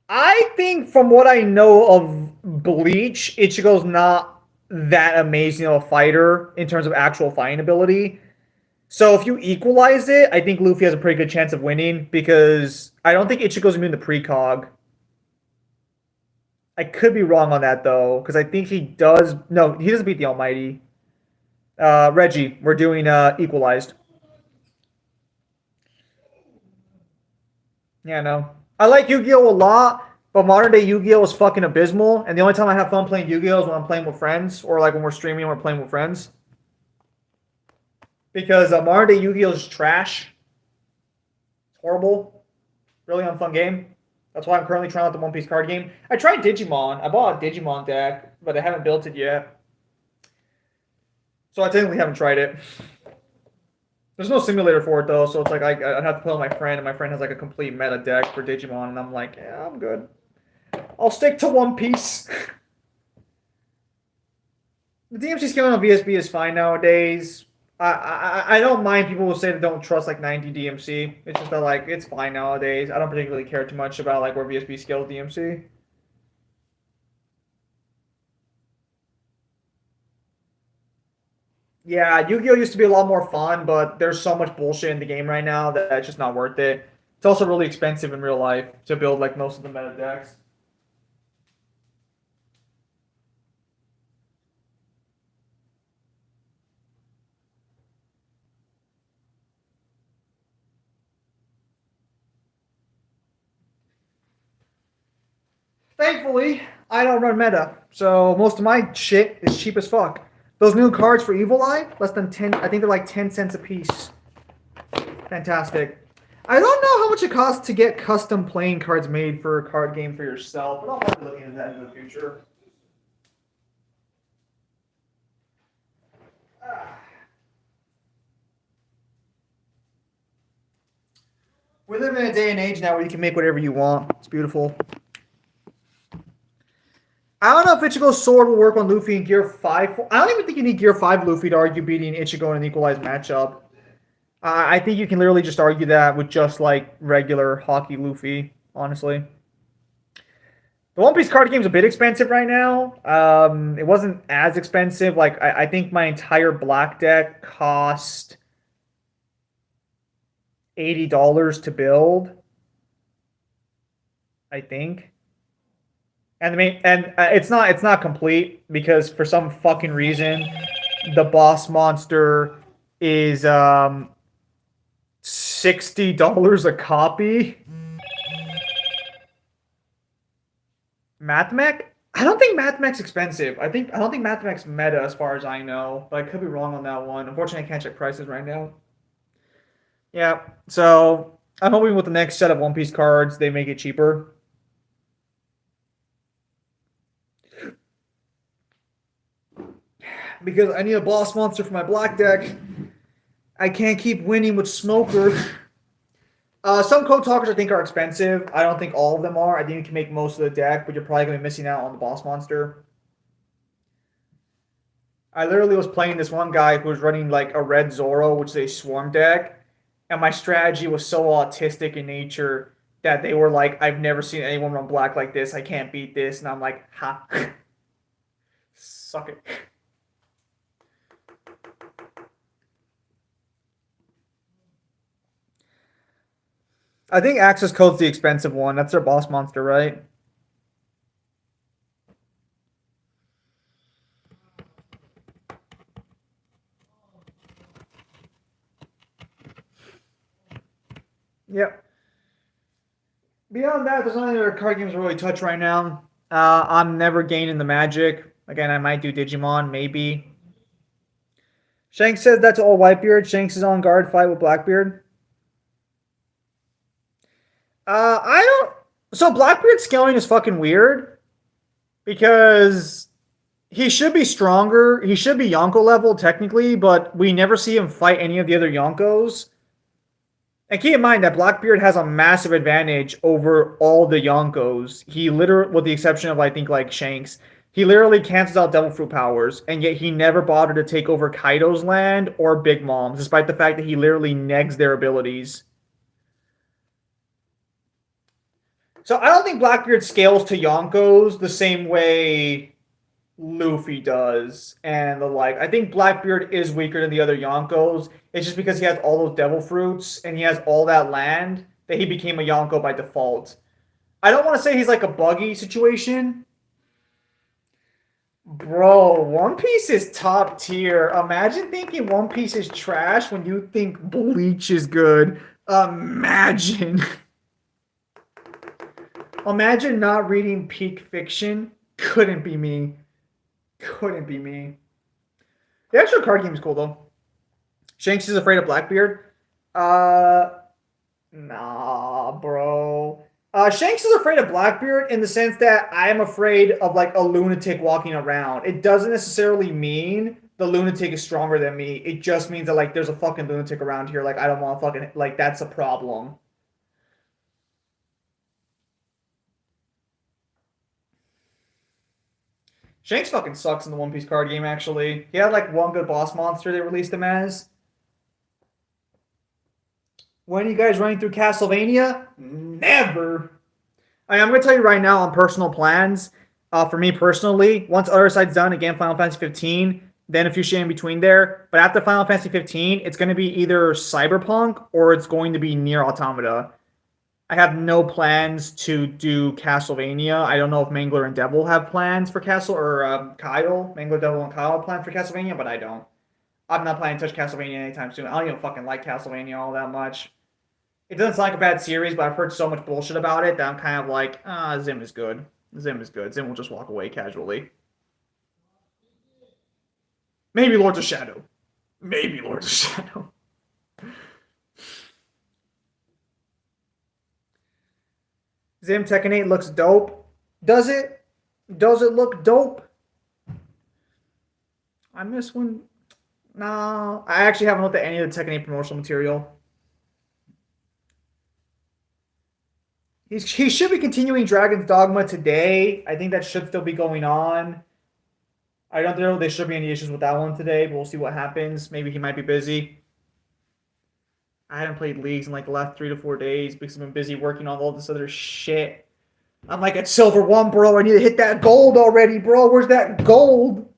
I think from what I know of Bleach, Ichigo's not that amazing of a fighter in terms of actual fighting ability. So if you equalize it, I think Luffy has a pretty good chance of winning because I don't think Ichigo's immune to precog. I could be wrong on that though, because I think he does. No, he doesn't beat the Almighty. Reggie, we're doing equalized. Yeah, no. I like Yu-Gi-Oh! A lot, but modern day Yu-Gi-Oh! Is fucking abysmal, and the only time I have fun playing Yu-Gi-Oh! Is when I'm playing with friends, or like when we're streaming and we're playing with friends. Because modern day Yu-Gi-Oh! Is trash. It's horrible. Really unfun game. That's why I'm currently trying out the One Piece card game. I tried Digimon. I bought a Digimon deck, but I haven't built it yet. So I technically haven't tried it. There's no simulator for it though, so it's like I'd have to play with my friend, and my friend has like a complete meta deck for Digimon, and I'm like, yeah, I'm good. I'll stick to One Piece. The DMC scaling on VSB is fine nowadays. I don't mind people who say they don't trust like 90 DMC. It's just that like it's fine nowadays. I don't particularly care too much about like where VSB scales DMC. Yeah, Yu-Gi-Oh! Used to be a lot more fun, but there's so much bullshit in the game right now that it's just not worth it. It's also really expensive in real life to build like most of the meta decks. Thankfully, I don't run meta, so most of my shit is cheap as fuck. Those new cards for Evil Eye, less than 10, I think they're like 10 cents a piece. Fantastic. I don't know how much it costs to get custom playing cards made for a card game for yourself, but I'll probably look into that in the future. We live in a day and age now where you can make whatever you want. It's beautiful. I don't know if Ichigo's sword will work on Luffy in Gear 5. I don't even think you need Gear 5 Luffy to argue beating Ichigo in an equalized matchup. I think you can literally just argue that with just like regular hockey Luffy, honestly. The One Piece card game is a bit expensive right now. It wasn't as expensive. Like I think my entire black deck cost $80 to build. I think. it's not complete because for some fucking reason the boss monster is $60 a copy. Mathmech? I don't think Mathmech's expensive. I don't think Mathmech's meta as far as I know, but I could be wrong on that one. Unfortunately, I can't check prices right now. Yeah, so I'm hoping with the next set of One Piece cards they make it cheaper. Because I need a boss monster for my black deck. I can't keep winning with Smoker. Some code talkers I think are expensive. I don't think all of them are. I think you can make most of the deck, but you're probably going to be missing out on the boss monster. I literally was playing this one guy who was running like a red Zoro, which is a swarm deck, and my strategy was so autistic in nature that they were like, I've never seen anyone run black like this. I can't beat this. And I'm like, ha. Suck it. I think Access Code's the expensive one. That's their boss monster, right? Yep. Beyond that, there's nothing other card games to really touch right now. I'm never gaining the Magic. Again, I might do Digimon, maybe. Shanks says that's all Whitebeard. Shanks is on guard fight with Blackbeard. I don't. So Blackbeard scaling is fucking weird because he should be stronger. He should be Yonko level technically, but we never see him fight any of the other Yonkos. And keep in mind that Blackbeard has a massive advantage over all the Yonkos. He literally, with the exception of I think like Shanks, he literally cancels out Devil Fruit powers, and yet he never bothered to take over Kaido's land or Big Mom's, despite the fact that he literally negs their abilities. So I don't think Blackbeard scales to Yonkos the same way Luffy does and the like. I think Blackbeard is weaker than the other Yonkos. It's just because he has all those devil fruits and he has all that land that he became a Yonko by default. I don't want to say he's like a buggy situation. Bro, One Piece is top tier. Imagine thinking One Piece is trash when you think Bleach is good. Imagine. Imagine not reading peak fiction. Couldn't be me. Couldn't be me. The actual card game is cool though. Shanks is afraid of Blackbeard. Nah, bro. Shanks is afraid of Blackbeard in the sense that I am afraid of like a lunatic walking around. It doesn't necessarily mean the lunatic is stronger than me. It just means that like there's a fucking lunatic around here. Like I don't want to fucking like that's a problem. Shanks fucking sucks in the One Piece card game, actually. He had like one good boss monster they released him as. When are you guys running through Castlevania? Never. I'm going to tell you right now on personal plans. For me personally, once Other Side's done, again, Final Fantasy 15, then a few shit in between there. But after Final Fantasy 15, it's going to be either Cyberpunk or it's going to be Nier Automata. I have no plans to do Castlevania. I don't know if Mangler and Devil have plans for Castle or Kyle. Mangler, Devil, and Kyle have plans for Castlevania, but I don't. I'm not planning to touch Castlevania anytime soon. I don't even fucking like Castlevania all that much. It doesn't sound like a bad series, but I've heard so much bullshit about it that I'm kind of like, Zim is good. Zim is good. Zim will just walk away casually. Maybe Lords of Shadow. Maybe Lords of Shadow. Zim Tekken 8 looks dope. Does it? Does it look dope? I miss one. No, I actually haven't looked at any of the Tekken 8 promotional material. He should be continuing Dragon's Dogma today. I think that should still be going on. I don't know there should be any issues with that one today, but we'll see what happens. Maybe he might be busy. I haven't played Leagues in like the last 3 to 4 days because I've been busy working on all this other shit. I'm like at Silver 1, bro. I need to hit that gold already, bro. Where's that gold?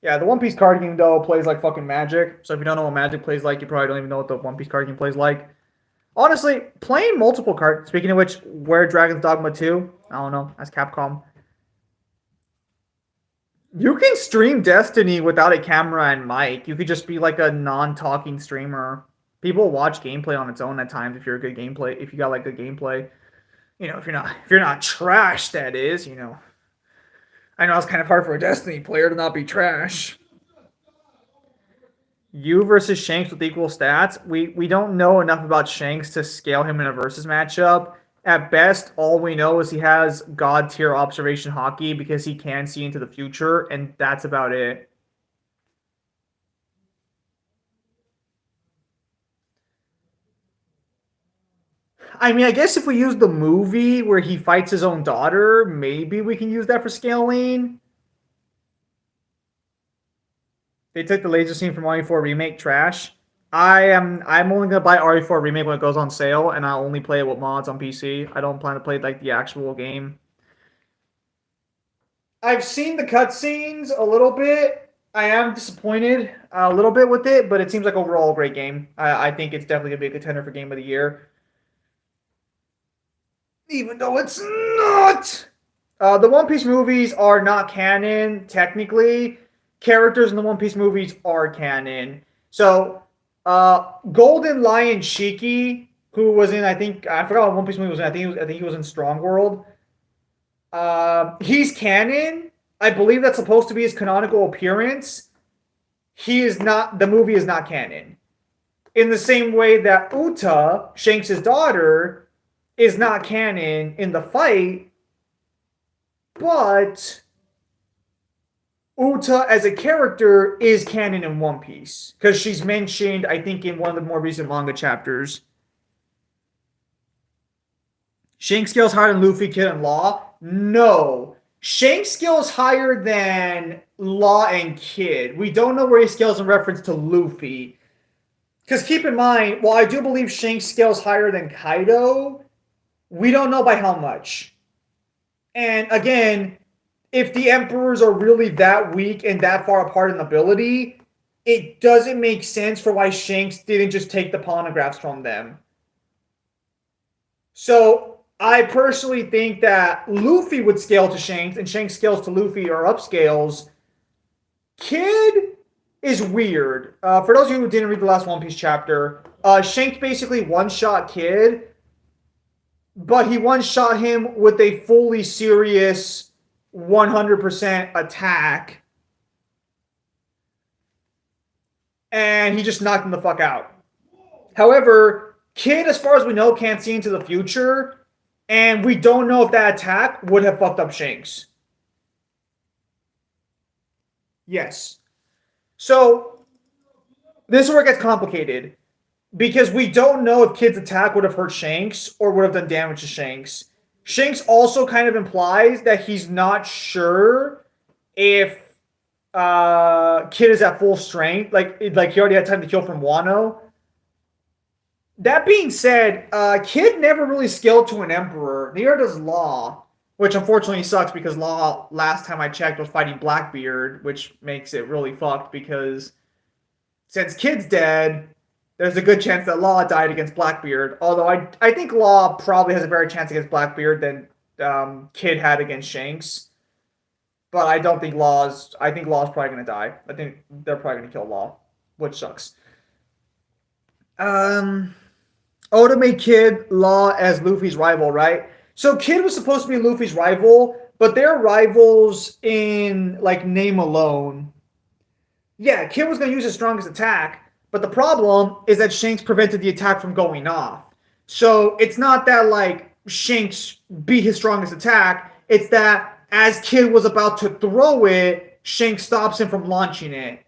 Yeah, the One Piece card game, though, plays like fucking Magic. So if you don't know what Magic plays like, you probably don't even know what the One Piece card game plays like. Honestly, playing multiple cards. Speaking of which, where Dragon's Dogma 2? I don't know. That's Capcom. You can stream Destiny without a camera and mic. You could just be like a non-talking streamer. People watch gameplay on its own at times if you're a good gameplay. If you got like good gameplay, if you're not trash, that is. I know it's kind of hard for a Destiny player to not be trash. You versus Shanks with equal stats. We don't know enough about Shanks to scale him in a versus matchup. At best, all we know is he has god tier observation hockey because he can see into the future, and that's about it. I mean, I guess if we use the movie where he fights his own daughter, maybe we can use that for scaling. They took the laser scene from RE4 Remake trash. I'm only gonna buy RE4 Remake when it goes on sale, and I only play it with mods on PC. I don't plan to play like the actual game. I've seen the cutscenes a little bit. I am disappointed a little bit with it, but it seems like overall a great game. I think it's definitely gonna be a contender for Game of the Year, even though it's not. The One Piece movies are not canon technically. Characters in the One Piece movies are canon. So, Golden Lion Shiki, who was in, I forgot what One Piece movie was in. I think he was in Strong World. He's canon. I believe that's supposed to be his canonical appearance. He is not. The movie is not canon. In the same way that Uta, Shanks' daughter, is not canon in the fight, but Uta as a character is canon in One Piece because she's mentioned, I think, in one of the more recent manga chapters. Shanks scales higher than Luffy, Kid, and Law? No. Shanks scales higher than Law and Kid. We don't know where he scales in reference to Luffy. Because keep in mind, while I do believe Shanks scales higher than Kaido, we don't know by how much. And again, if the Emperors are really that weak and that far apart in ability, it doesn't make sense for why Shanks didn't just take the Ponographs from them. So I personally think that Luffy would scale to Shanks and Shanks scales to Luffy or upscales. Kid is weird. For those of you who didn't read the last One Piece chapter, Shanks basically one-shot Kid, but he one-shot him with a fully serious 100% attack. And he just knocked him the fuck out. However, Kid, as far as we know, can't see into the future, and we don't know if that attack would have fucked up Shanks. Yes. So, this is where it gets complicated. Because we don't know if Kid's attack would have hurt Shanks or would have done damage to Shanks. Shanks also kind of implies that he's not sure if Kid is at full strength. Like he already had time to kill from Wano. That being said, Kid never really scaled to an Emperor. Neither does Law. Which unfortunately sucks because Law, last time I checked, was fighting Blackbeard. Which makes it really fucked because since Kid's dead, there's a good chance that Law died against Blackbeard. Although I think Law probably has a better chance against Blackbeard than Kid had against Shanks. But I don't think Law's... I think Law's probably going to die. I think they're probably going to kill Law. Which sucks. Oda made Kid Law as Luffy's rival, right? So Kid was supposed to be Luffy's rival, but they're rivals in, like, name alone. Yeah, Kid was going to use his strongest attack, but the problem is that Shanks prevented the attack from going off. So it's not that, like, Shanks beat his strongest attack. It's that as Kid was about to throw it, Shanks stops him from launching it.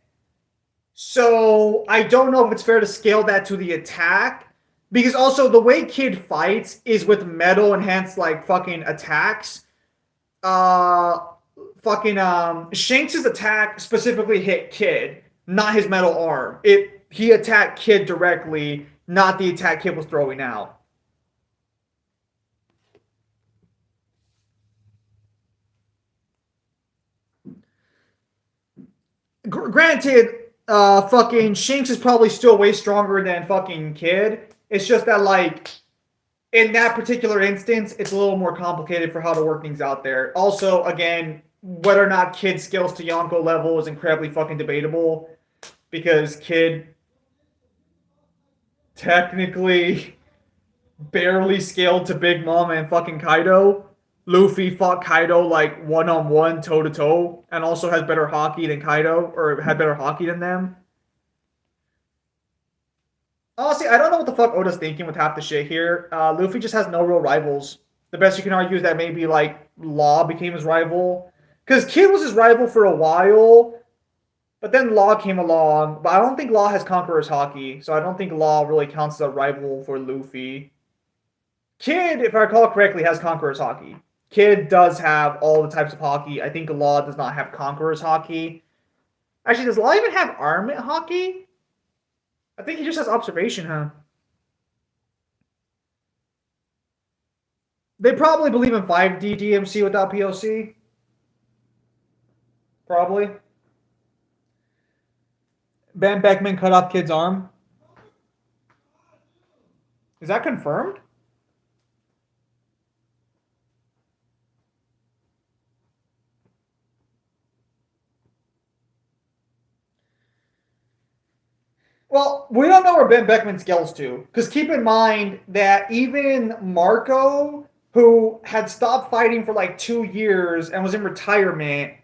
So I don't know if it's fair to scale that to the attack. Because also the way Kid fights is with metal enhanced like fucking attacks. Shanks' attack specifically hit Kid, not his metal arm. He attacked Kid directly, not the attack Kid was throwing out. Granted, fucking Shanks is probably still way stronger than fucking Kid. It's just that, like, in that particular instance, it's a little more complicated for how to work things out there. Also, again, whether or not Kid's skills to Yonko level is incredibly fucking debatable, because Kid technically barely scaled to Big Mom and fucking Kaido. Luffy fought Kaido like one-on-one, toe-to-toe, and also has better hockey than Kaido, or had better hockey than them. Honestly, I don't know what the fuck Oda's thinking with half the shit here. Luffy just has no real rivals. The best you can argue is that maybe, like, Law became his rival. Because Kid was his rival for a while, but then Law came along. But I don't think Law has Conqueror's Hockey, so I don't think Law really counts as a rival for Luffy. Kid, if I recall correctly, has Conqueror's Hockey. Kid does have all the types of hockey. I think Law does not have Conqueror's Hockey. Actually, does Law even have Armament Hockey? I think he just has Observation, huh? They probably believe in 5D DMC without POC. Probably. Ben Beckman cut off Kid's arm. Is that confirmed? Well, we don't know where Ben Beckman scales to. Because keep in mind that even Marco, who had stopped fighting for like 2 years and was in retirement,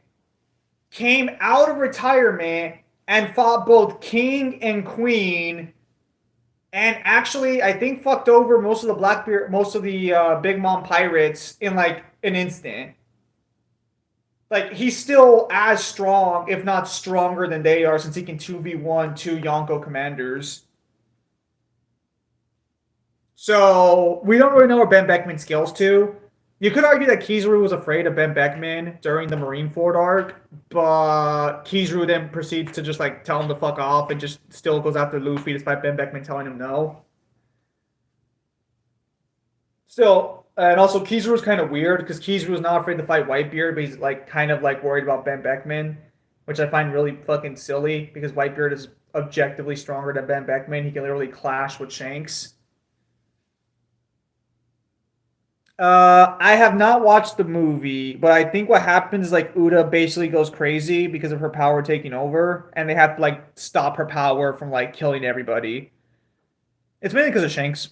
came out of retirement and fought both King and Queen, and actually, I think fucked over most of the Big Mom pirates in like an instant. Like, he's still as strong, if not stronger than they are, since he can 2v1 two Yonko commanders. So, we don't really know where Ben Beckman scales to. You could argue that Kizaru was afraid of Ben Beckman during the Marineford arc, but Kizaru then proceeds to just, like, tell him to fuck off and just still goes after Luffy despite Ben Beckman telling him no. Still, and also Kizaru's kind of weird because Kizaru's not afraid to fight Whitebeard, but he's like kind of like worried about Ben Beckman, which I find really fucking silly because Whitebeard is objectively stronger than Ben Beckman. He can literally clash with Shanks. I have not watched the movie, but I think what happens is like Uda basically goes crazy because of her power taking over, and they have to like stop her power from like killing everybody. It's mainly because of Shanks.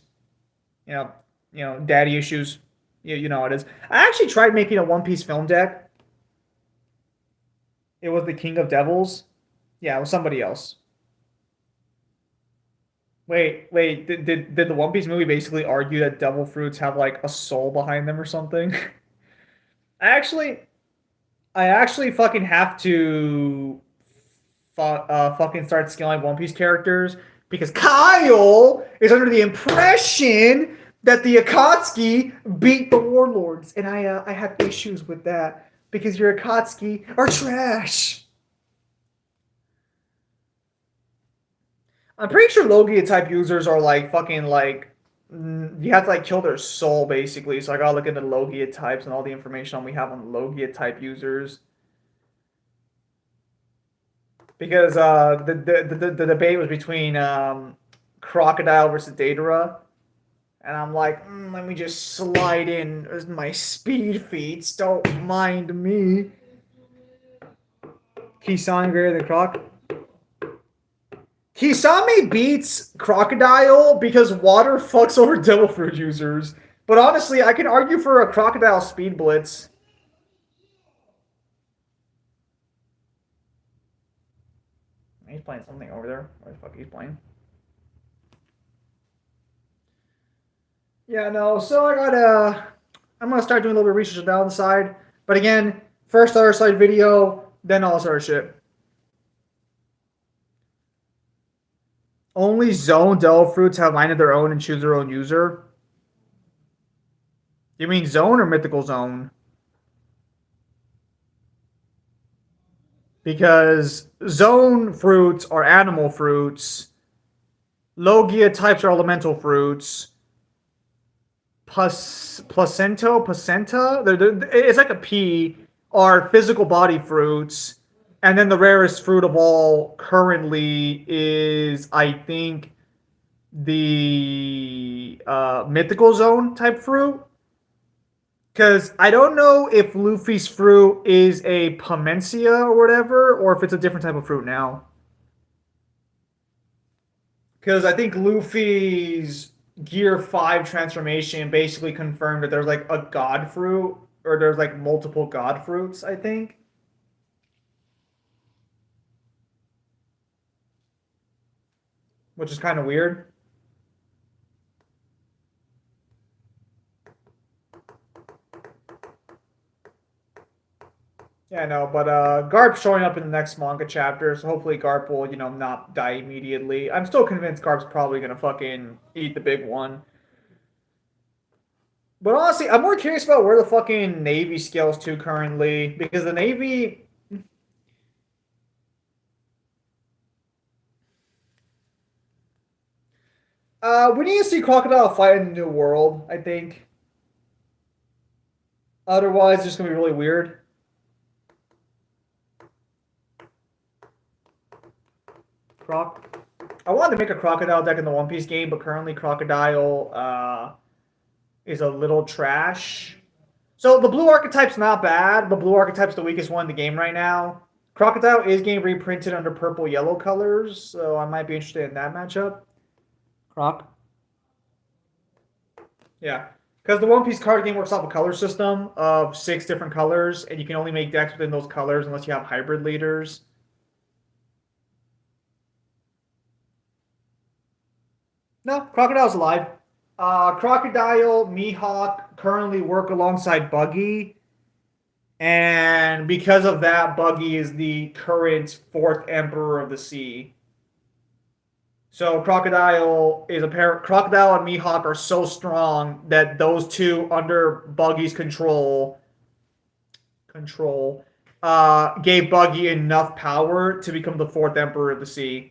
Daddy issues. You know how it is. I actually tried making a One Piece film deck. It was the King of Devils. Yeah, it was somebody else. Wait. Did the One Piece movie basically argue that devil fruits have like a soul behind them or something? I actually fucking have to fucking start scaling One Piece characters because Kyle is under the impression that the Akatsuki beat the Warlords, and I have issues with that because your Akatsuki are trash. I'm pretty sure Logia type users are like fucking like you have to like kill their soul basically. So I gotta look into Logia types and all the information we have on Logia type users. Because the debate was between Crocodile versus Datara. And I'm like, let me just slide in my speed feats. Don't mind me. Kisame greater than Croc. Kisame beats Crocodile because water fucks over Devil Fruit users. But honestly, I can argue for a Crocodile speed blitz. He's playing something over there. Where the fuck he's playing? Yeah, no, so I'm gonna start doing a little bit of research down the side. But again, first other side video, then all this other shit. Only zone Devil Fruits have mind of their own and choose their own user. You mean zone or mythical zone? Because zone fruits are animal fruits. Logia types are elemental fruits. Placenta, it's like a P, are physical body fruits. And then the rarest fruit of all currently is, I think, the mythical zone type fruit. Because I don't know if Luffy's fruit is a Pamencia or whatever, or if it's a different type of fruit now. Because I think Luffy's Gear 5 transformation basically confirmed that there's like a god fruit, or there's like multiple god fruits, I think. Which is kind of weird. Yeah, no, but Garp's showing up in the next manga chapter, so hopefully Garp will, not die immediately. I'm still convinced Garp's probably gonna fucking eat the big one. But honestly, I'm more curious about where the fucking Navy scales to currently, because the Navy. We need to see Crocodile fight in the New World, I think. Otherwise, it's just gonna be really weird. Croc. I wanted to make a Crocodile deck in the One Piece game, but currently Crocodile is a little trash. So the blue archetype's not bad, but blue archetype's the weakest one in the game right now. Crocodile is getting reprinted under purple yellow colors, so I might be interested in that matchup. Croc. Yeah. Because the One Piece card game works off a color system of 6 different colors, and you can only make decks within those colors unless you have hybrid leaders. No, Crocodile's alive. Crocodile, Mihawk currently work alongside Buggy. And because of that, Buggy is the current 4th Emperor of the Sea. So Crocodile and Mihawk are so strong that those two under Buggy's control gave Buggy enough power to become the 4th Emperor of the Sea.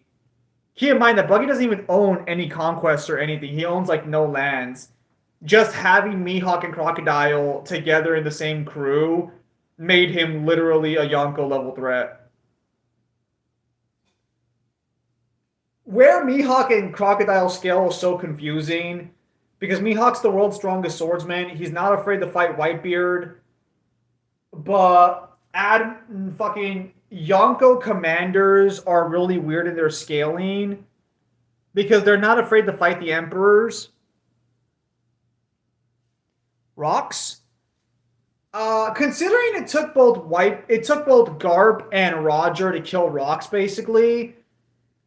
Keep in mind that Buggy doesn't even own any conquests or anything. He owns like no lands. Just having Mihawk and Crocodile together in the same crew made him literally a Yonko level threat. Where Mihawk and Crocodile scale is so confusing, because Mihawk's the world's strongest swordsman. He's not afraid to fight Whitebeard. But fucking Yonko commanders are really weird in their scaling because they're not afraid to fight the emperors. Rocks? Considering it took both Garp and Roger to kill Rocks, basically.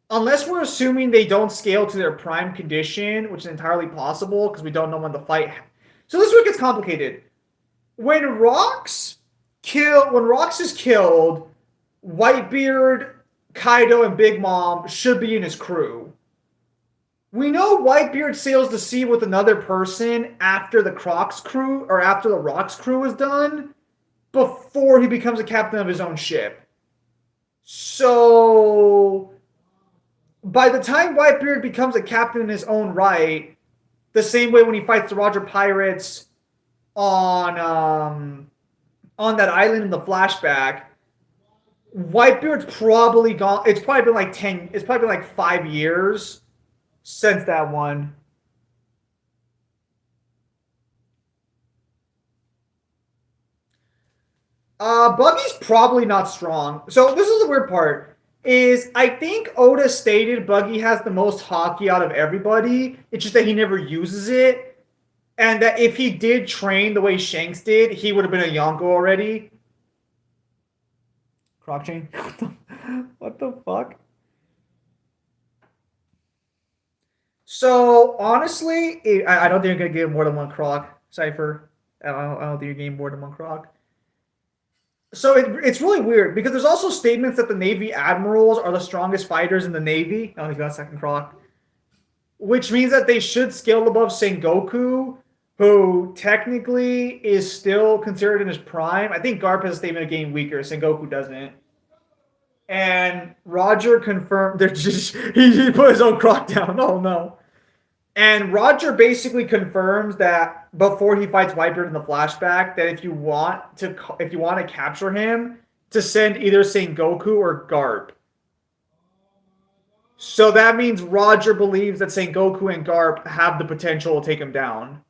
Unless we're assuming they don't scale to their prime condition, which is entirely possible because we don't know when the fight. So this is where it gets complicated. When Rocks is killed, Whitebeard, Kaido, and Big Mom should be in his crew. We know Whitebeard sails the sea with another person after the Rocks crew is done, before he becomes a captain of his own ship. So by the time Whitebeard becomes a captain in his own right, the same way when he fights the Roger Pirates on that island in the flashback, Whitebeard's probably gone. It's probably been like 5 years since that one. Buggy's probably not strong. So this is the weird part. Is I think Oda stated Buggy has the most hockey out of everybody. It's just that he never uses it. And that if he did train the way Shanks did, he would have been a Yonko already. Croc chain? What the fuck? So, honestly, I don't think you're going to get more than one Croc, Cypher. I don't think you're getting more than one Croc. So it's really weird because there's also statements that the Navy admirals are the strongest fighters in the Navy. Oh, he's got a second Croc. Which means that they should scale above Sengoku, who technically is still considered in his prime. I think Garp has a statement of getting weaker. Sengoku doesn't. And Roger confirmed he put his own Croc down. Oh no. And Roger basically confirms that before he fights Whitebeard in the flashback, that if you want to capture him, to send either Sengoku or Garp. So that means Roger believes that Sengoku and Garp have the potential to take him down.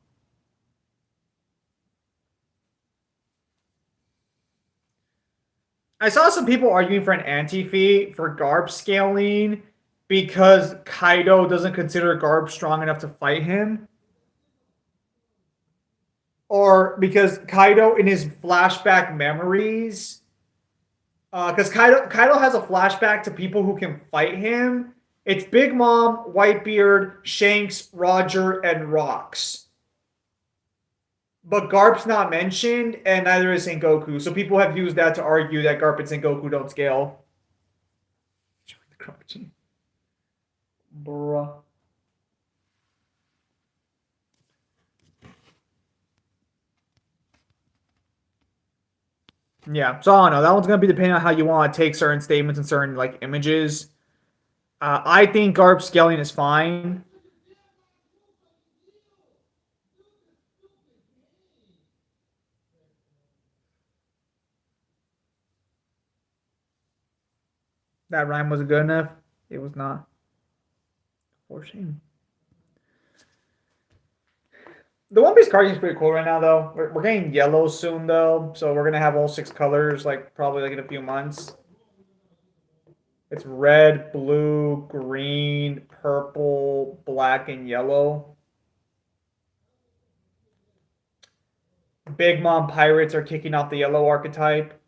I saw some people arguing for an anti-feat for Garp scaling because Kaido doesn't consider Garp strong enough to fight him. Or because Kaido in his flashback memories, because Kaido has a flashback to people who can fight him. It's Big Mom, Whitebeard, Shanks, Roger, and Rocks. But Garp's not mentioned, and neither is Sengoku. So people have used that to argue that Garp and Sengoku don't scale. Bruh. Yeah, so I don't know. That one's gonna be depending on how you want to take certain statements and certain like images. I think Garp scaling is fine. That rhyme wasn't good enough. It was not. For shame. The One Piece card game is pretty cool right now, though. We're getting yellow soon, though, so we're gonna have all 6 colors, like probably like in a few months. It's red, blue, green, purple, black, and yellow. Big Mom Pirates are kicking off the yellow archetype,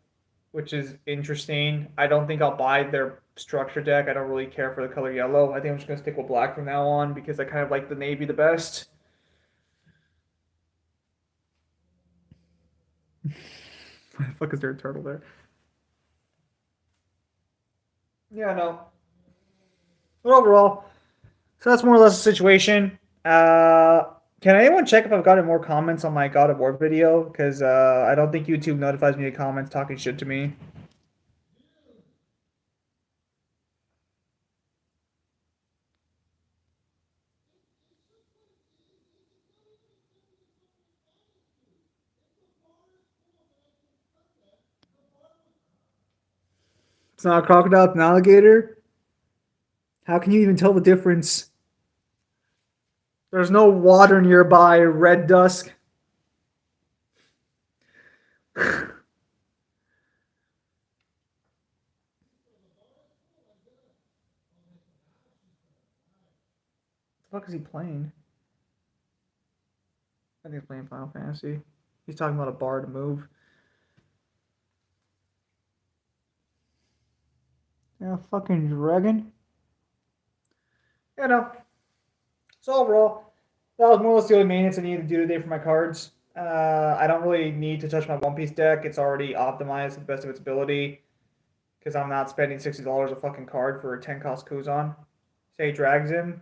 which is interesting. I don't think I'll buy their structure deck. I don't really care for the color yellow. I think I'm just gonna stick with black from now on because I kind of like the navy the best. Why the fuck is there a turtle there? Yeah, no. But overall, so that's more or less the situation. Can anyone check if I've gotten more comments on my God of War video? Because I don't think YouTube notifies me of comments talking shit to me. It's not a crocodile, it's an alligator. How can you even tell the difference? There's no water nearby, Red Dusk. What the fuck is he playing? I think he's playing Final Fantasy. He's talking about a bar to move. Yeah, fucking dragon. Yeah, no. So overall, that was more or less the only maintenance I needed to do today for my cards. I don't really need to touch my One Piece deck. It's already optimized to the best of its ability. Because I'm not spending $60 a fucking card for a 10 cost Kuzan. Say drags him.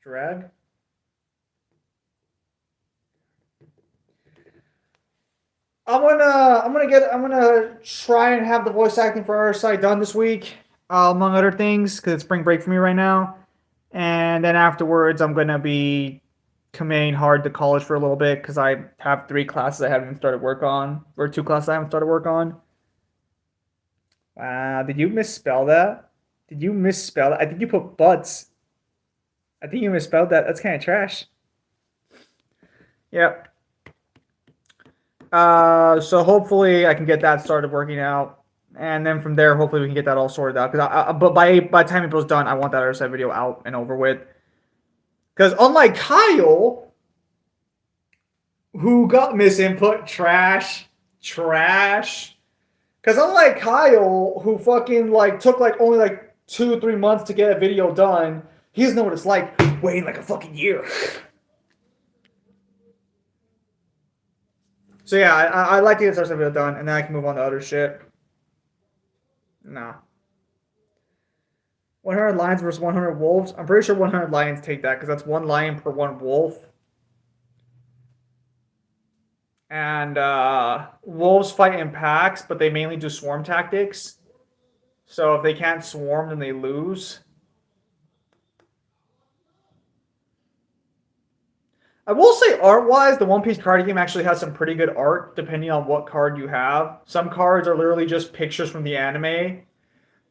Drag? I'm gonna try and have the voice acting for our site done this week, among other things, because it's spring break for me right now. And then afterwards, I'm gonna be committing hard to college for a little bit because I have 3 classes I haven't even started work on, or 2 classes I haven't started work on. Wow, did you misspell that? Did you misspell that? I think you put butts. I think you misspelled that. That's kind of trash. Yep. So hopefully I can get that started working out, and then from there, hopefully we can get that all sorted out. But by the time April's done, I want that other side video out and over with. Because unlike Kyle, who got misinput, trash. Because unlike Kyle, who fucking like took like only like 2-3 months to get a video done, he doesn't know what it's like waiting like a fucking year. So yeah, I like to get this video done, and then I can move on to other shit. Nah. 100 lions versus 100 wolves. I'm pretty sure 100 lions take that, because that's 1 lion per 1 wolf. And wolves fight in packs, but they mainly do swarm tactics. So if they can't swarm, then they lose. I will say art-wise, the One Piece card game actually has some pretty good art, depending on what card you have. Some cards are literally just pictures from the anime.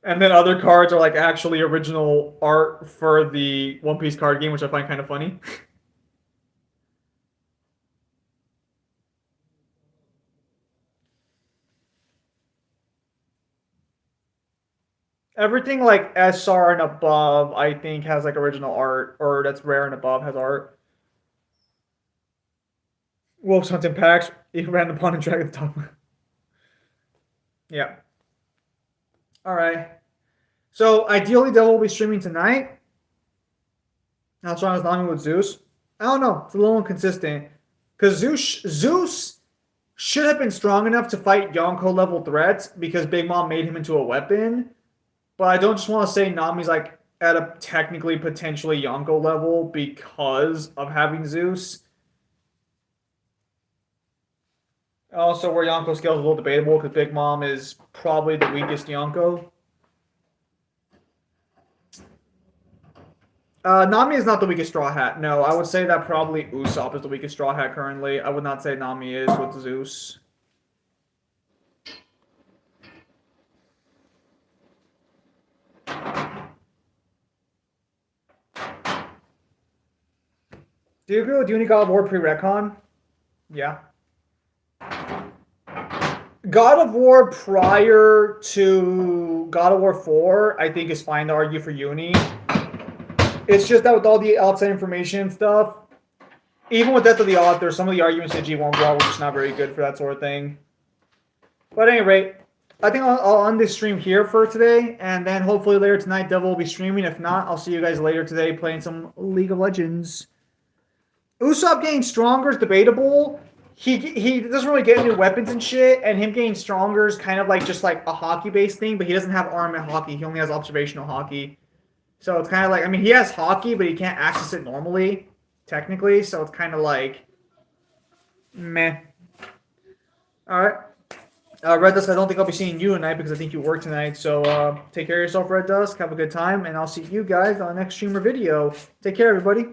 And then other cards are like actually original art for the One Piece card game, which I find kind of funny. Everything like SR and above, I think, has like original art, or that's rare and above has art. Wolves hunting packs, random pawn and drag at the top. Yeah. All right. So ideally, Devil will be streaming tonight. How strong is Nami with Zeus? I don't know. It's a little inconsistent because Zeus should have been strong enough to fight Yonko level threats because Big Mom made him into a weapon. But I don't just want to say Nami's like at a technically potentially Yonko level because of having Zeus. Also, where Yonko scale is a little debatable because Big Mom is probably the weakest Yonko. Nami is not the weakest Straw Hat. No, I would say that probably Usopp is the weakest Straw Hat currently. I would not say Nami is with Zeus. Do you agree with Uni God of War pre-retcon? Yeah. God of War prior to God of War 4, I think is fine to argue for Uni. It's just that with all the outside information and stuff, even with Death of the Author, some of the arguments that G1 brought were just not very good for that sort of thing. But at any rate, I think I'll end this stream here for today, and then hopefully later tonight Devil will be streaming. If not, I'll see you guys later today playing some League of Legends. Usopp getting stronger is debatable. He doesn't really get new weapons and shit, and him getting stronger is kind of like just like a hockey-based thing, but he doesn't have armament hockey. He only has observational hockey. So it's kind of like, I mean, he has hockey, but he can't access it normally, technically, so it's kind of like, meh. Alright. Red Dusk, I don't think I'll be seeing you tonight because I think you work tonight, so take care of yourself, Red Dusk. Have a good time, and I'll see you guys on the next stream or video. Take care, everybody.